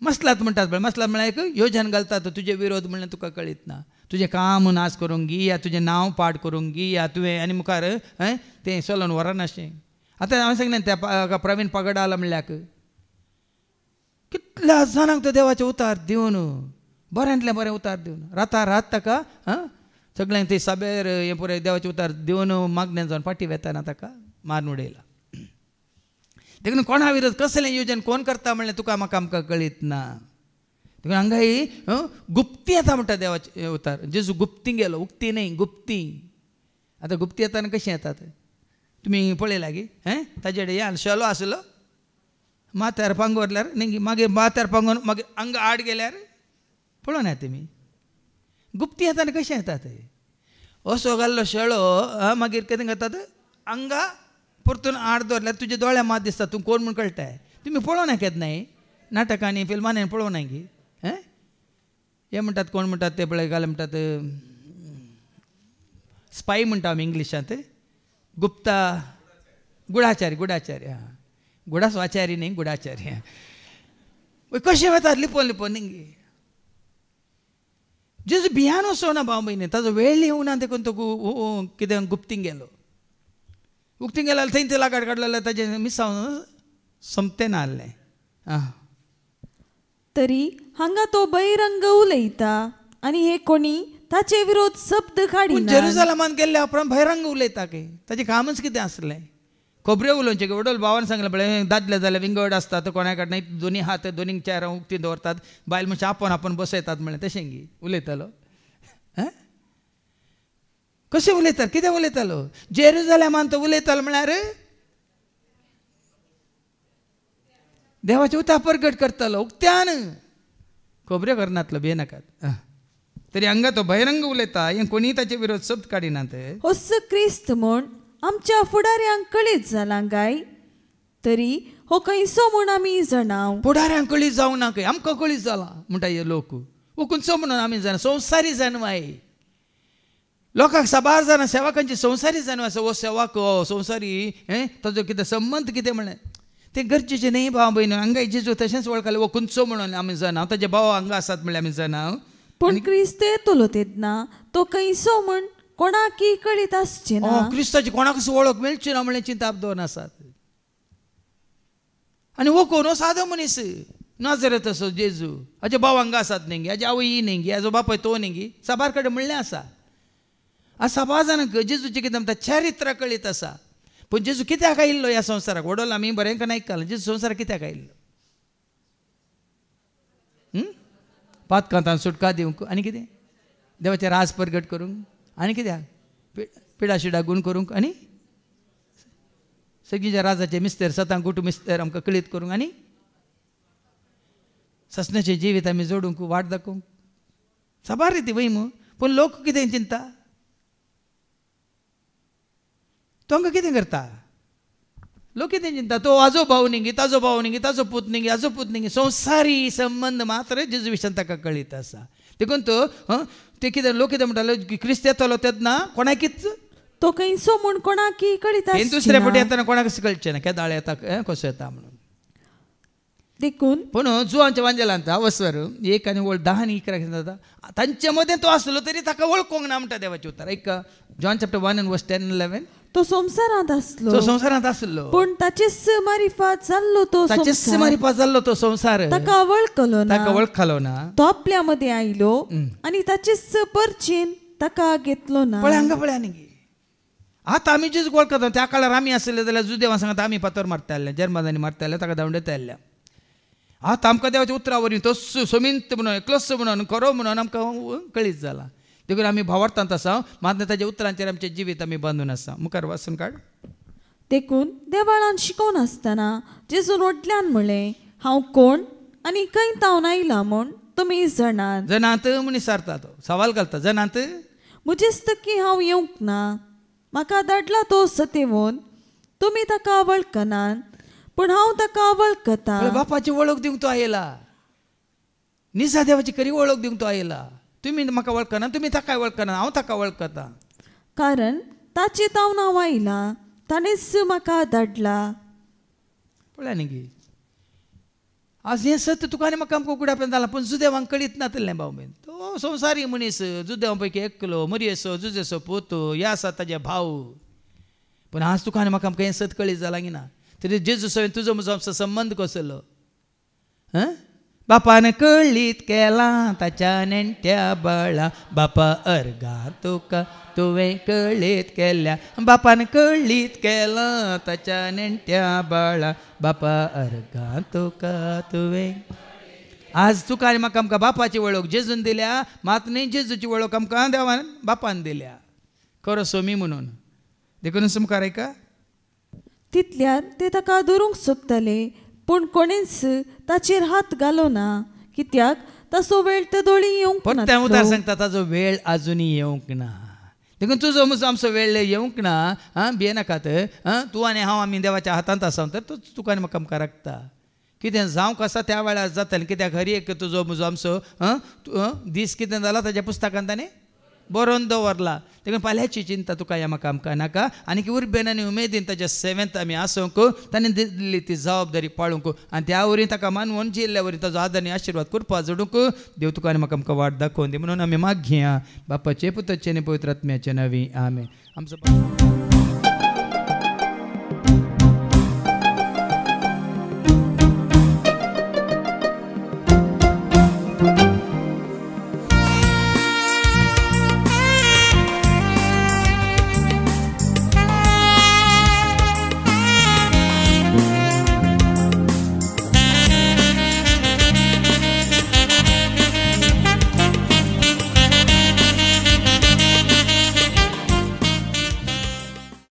मसलात म्हणटात पळय. मसलात म्हळ्यार एक योजन घालतात तुजे विरोध म्हणल्यार तुका कळीत ना. तुजें काम नाश करूंक गी या तुजें नांव पाड करूंक गी या तुवें आनी मुखार तें चलोन व्हरना अशें. आतां हांवें सांगलें त्या प्रवीण पगडाला म्हणल्याक कितल्या जाणांक तो देवाचे उतार दिवन बऱ्यांतले बरें उतार दिवन राता रात ताका सगळ्यांक ते सभेर हें पुराय देवाचे उतार दिवन मागण्या जावन फाटी वेताना ताका मारून उडयला. देखून कोणा विरोध कसलें योजन कोण करता म्हणल्यार तुका म्हाका आमकां कळीत ना. देखून हांगा ही गुप्ती येता म्हणटा देवाचे उतार. जेजू गुप्ती गेलो, उक्ती न्ही गुप्ती. आतां गुप्ती येताना कशीं येतात तुमी पळयला गी ताजे कडेन शेलो आसलो माथ्यार पांगोरल्यार न्ही मागीर माथ्यार पांगोवन मागीर हांगा आड गेल्यार पळोवना तुमी गुप्ती येताना कशें येतात. असो घाल्लो शेळो मागीर कितें करतात हांगा परतून आड दवरल्यार तुजे दोळ्या मात दिसता तूं कोण म्हूण कळटाय. तुमी पळोवना केन्नाय नाटकांनी फिल्मांनी पळोवना गी. हे म्हणटात कोण म्हणटात ते पळय घाले म्हणटात स्पाय म्हणटा आमी इंग्लिशांत गुप्ता गुडाचारी गुडास वाचारी न्ही गुडाचारी. कशें वतात लिपोवन लिपोवन न्ही. जेजू भियान वचोना भाव भयणी ताजो वेळ येवना देखून तो कितें गुप्तींग गेलो. उक्तींग गेल्यार थंय ते लागाड काडलेले ताजें मिसांव सोंपतें ना आहलें. तरी हांगा तो बहिरंग उलयता आनी हे कोणी ताचे विरोध शब्द काडिना. जेरुसलेमान गेल्ल्या उपरांत बहिरंग उलयता की ताचें कामच कितें आसलें. खोबऱ्यो उलोवचें वडोल भावान सांगलें पळय दादले जाल्यार विंगड आसतात कोणा कडल्यान दोनी हात दोनी चेहरा उक्ती दवरतात बायल मातशें आपण बसयतात म्हणलें तशें गी उलयतालो. कशें उलयतात कितें उलयतालो जेरुसलेमान तो उलयतालो म्हळ्यार देवाचे उतार परगट करतालो उक्त्यान खोबऱ्यो करनातलो भियेनाकात. तरी हांगा तो बहिरंग उलयता हें कोणी ताचे विरोध शब्द काडिनात. होस क्रिस्त म्हूण आमच्या फुडाऱ्यांक कळीत जाला काय. तरी हो खंयचो म्हूण आमी जाणाव. फुडाऱ्यांक कळीत जावं ना खंय आमकां कळीत जाला म्हणटा हे लोक. खंयचो म्हणून आमी जाणा संवसारी जानवाय. लोकांक साबार जाणां सेवकांची संवसारी जानवाय आसा. हो सेवक हो संवसारी ताजो कितें संबंद कितें म्हळें तें गरजेचें न्ही भाव भयण. हांगा जेजू तशेंच वळखलें हो खंयचो म्हणून आमी जाणाव. ताजे भाव हांगा आसात म्हणल्यार आमी जाणाव. पूण क्रिस्त येतलो तेन्ना तो खंयचो म्हूण कोणाकी कळीत आसचें ना. क्रिस्ताची कोणाकच वळख मेळची ना म्हणलें चिंताप दवरून आसात. आनी हो कोण हो सादो मनीस नाजरेत असो जेजू हाजे भाव हांगा आसात न्ही गे हाजे आवय ही न्ही गे हाजो बापूय तो न्ही गे साबार कडेन म्हणलें आसा. आज साबार जाणांक जेजूचें कितें म्हणटा चरित्र कळीत आसा. पूण जेजू कित्याक आयिल्लो ह्या संवसाराक वडोल आमी बरें करून आयकलां जेजू संवसाराक कित्याक आयिल्लो. पातकांतान सुटका दिवंक आनी कितें देवाचें राज परगट करूंक आनी कित्याक पिडा शिडा गूण करूंक आनी सगळीच्या राजाचे मिस्तेर सतां गुटू मिस्तेर आमकां कळीत करूंक आनी ससण्याचें जिवीत आमी जोडूंक वाट दाखोवंक साबार रिती वैम. पूण लोक कितें चिंता तो हांगा कितें करता. लोक कितें चिंता तो आजो भाव न्ही गे ताजो भाव न्ही गे ताजो पूत न्ही गे हाजो पूत न्ही गे संवसारी संबंद मात्र जेजू विशयान ताका कळीत आसा. देखून तो ते कितें लोक कितें म्हणटालो क्रिस्त येतलो तेन्ना कोणाकीच तो खंयचो म्हूण कोणाकी कळीत आसचें ना. दुसऱ्या फावटी येताना कोणाकच कळचें ना केदाळ येता कसो येता म्हणून. देखून पूण जुवांच्या वांजेलांत वसर 1 आनी 10 आनी 11 जाता तांचे मदें तो आसलो तरी ताका वळखोंक ना म्हणटा देवाचें उतर. एक जॉन चॅप्टर 1 and verse 10-11 तो संवसारांत आसलो. तो संवसारांत आसलो पूण ताचेच मारिफात जाल्लो तो ताचेच मारिफात जाल्लो तो संवसार ताका वळखलो ना. ताका वळखलो ना. तो आपल्या मदें आयलो आनी ताचेच परचेन ताका घेतलो ना. पळय हांगा पळय आनी आतां आमी जेजूक वळखता त्या काळार आमी आसले जाल्यार जुदेवां सांगता आमी फातर मारताले जर्मनांनी मारताले ताका धांवडेता आयल्या. आतां आमकां देवाच्या उतरा वरवीं तो सोमिंत म्हणून एकलोस म्हणून खरो म्हणून आमकां कळीत जाला. देखून आमी भावार्थांत आसा मात ताच्या उतरांचेर आमचें जिवीत आमी बांदून आसा. मुखार वाचून काड. देखून देवाळान शिकोवन आसतना जेजून व्हडल्यान म्हणलें हांव कोण आनी खंय तावन आयला म्हूण तुमी जाणात. जनात म्हूण सारता तो सवाल घालता. जनात मुजेस्तकी हांव येवंक ना. म्हाका धाडला तो सतेवून तुमी ताका वळखनात, पूण हांव ताका वळखता. बापाची वळख दिवंक तो आयला. निसा देवाची खरी वळख दिवंक तो आयला. तुम्ही म्हाका वळखना, तुम्ही ताका वळखना, हांव ताका वळखता. कारण ताचे तावनाव आयला, ताणेच म्हाका धाडला. पळय न्ही गे आज हें सत्य तुका आनी म्हाका आमकां उगड्यापर्यंत जालां, पूण जुदेवांक कळीत नासलें भाव बीन. तो संवसारी मनीस, जुदेवां पैकी एकलो, मरियेचो जुजेचो पोतो, हे आसा ताजे भाव. पूण आज तुका आनी म्हाका आमकां हें सत कळीत जालां की ना. तरी जेजू सवय तुजो म्हजो आमचो संबंद कसलो. बापान कळीत केला ताच्या नेण्ट्या बाळा, बापा अर्गा तुका तुवें कळीत केल्या. बापान कळीत केला ताच्या नेण्ट्या बाळा, बापा अर्गा तुका तुवें. आज तुका आनी म्हाका आमकां बापाची वळख जेजून दिल्या, मात न्ही जेजूची वळख आमकां देवान बापान दिल्या. खरो सोमी म्हणून देखून मुखार ऐका. तितल्यार ते ताका धरूंक सोदताले, पूण कोणेच ताचेर हात घालो ना, कित्याक ताचो वेळ तदोळी येवंक परत त्या उदार सांगता ताचो वेळ आजुनी येवंक ना. देखून तुजो म्हजो आमचो वेळ येवंक ना. भियेनाकात. तूं आनी हांव आमी देवाच्या हातांत आसा तर तुका आनी म्हाका आमकां राखता. कितें जावंक आसा त्या वेळार जातलें. कित्याक हर एक तुजो म्हजो आमचो दीस कितें जाला ताच्या पुस्तकांत ताणें बरोवन दवरला. देखून फाल्यांची चिंता तुका ह्या म्हाका आमकां नाका. आनी उर्बेन आनी उमेदीन ताच्या सेवेंत आमी आसूंक, ताणें दिल्ली ती जबाबदारी पाळूंक आनी त्या वरी ताका मानवून जिल्ल्या वरी ताजो आदर आनी आशिर्वाद करपा जोडूंक देव तुका आनी म्हाका आमकां वाट दाखोवन दी म्हणून आमी मागया बापाचे पुताचे आनी पवित्र आत्म्याचे नवी. आमेन. आमचो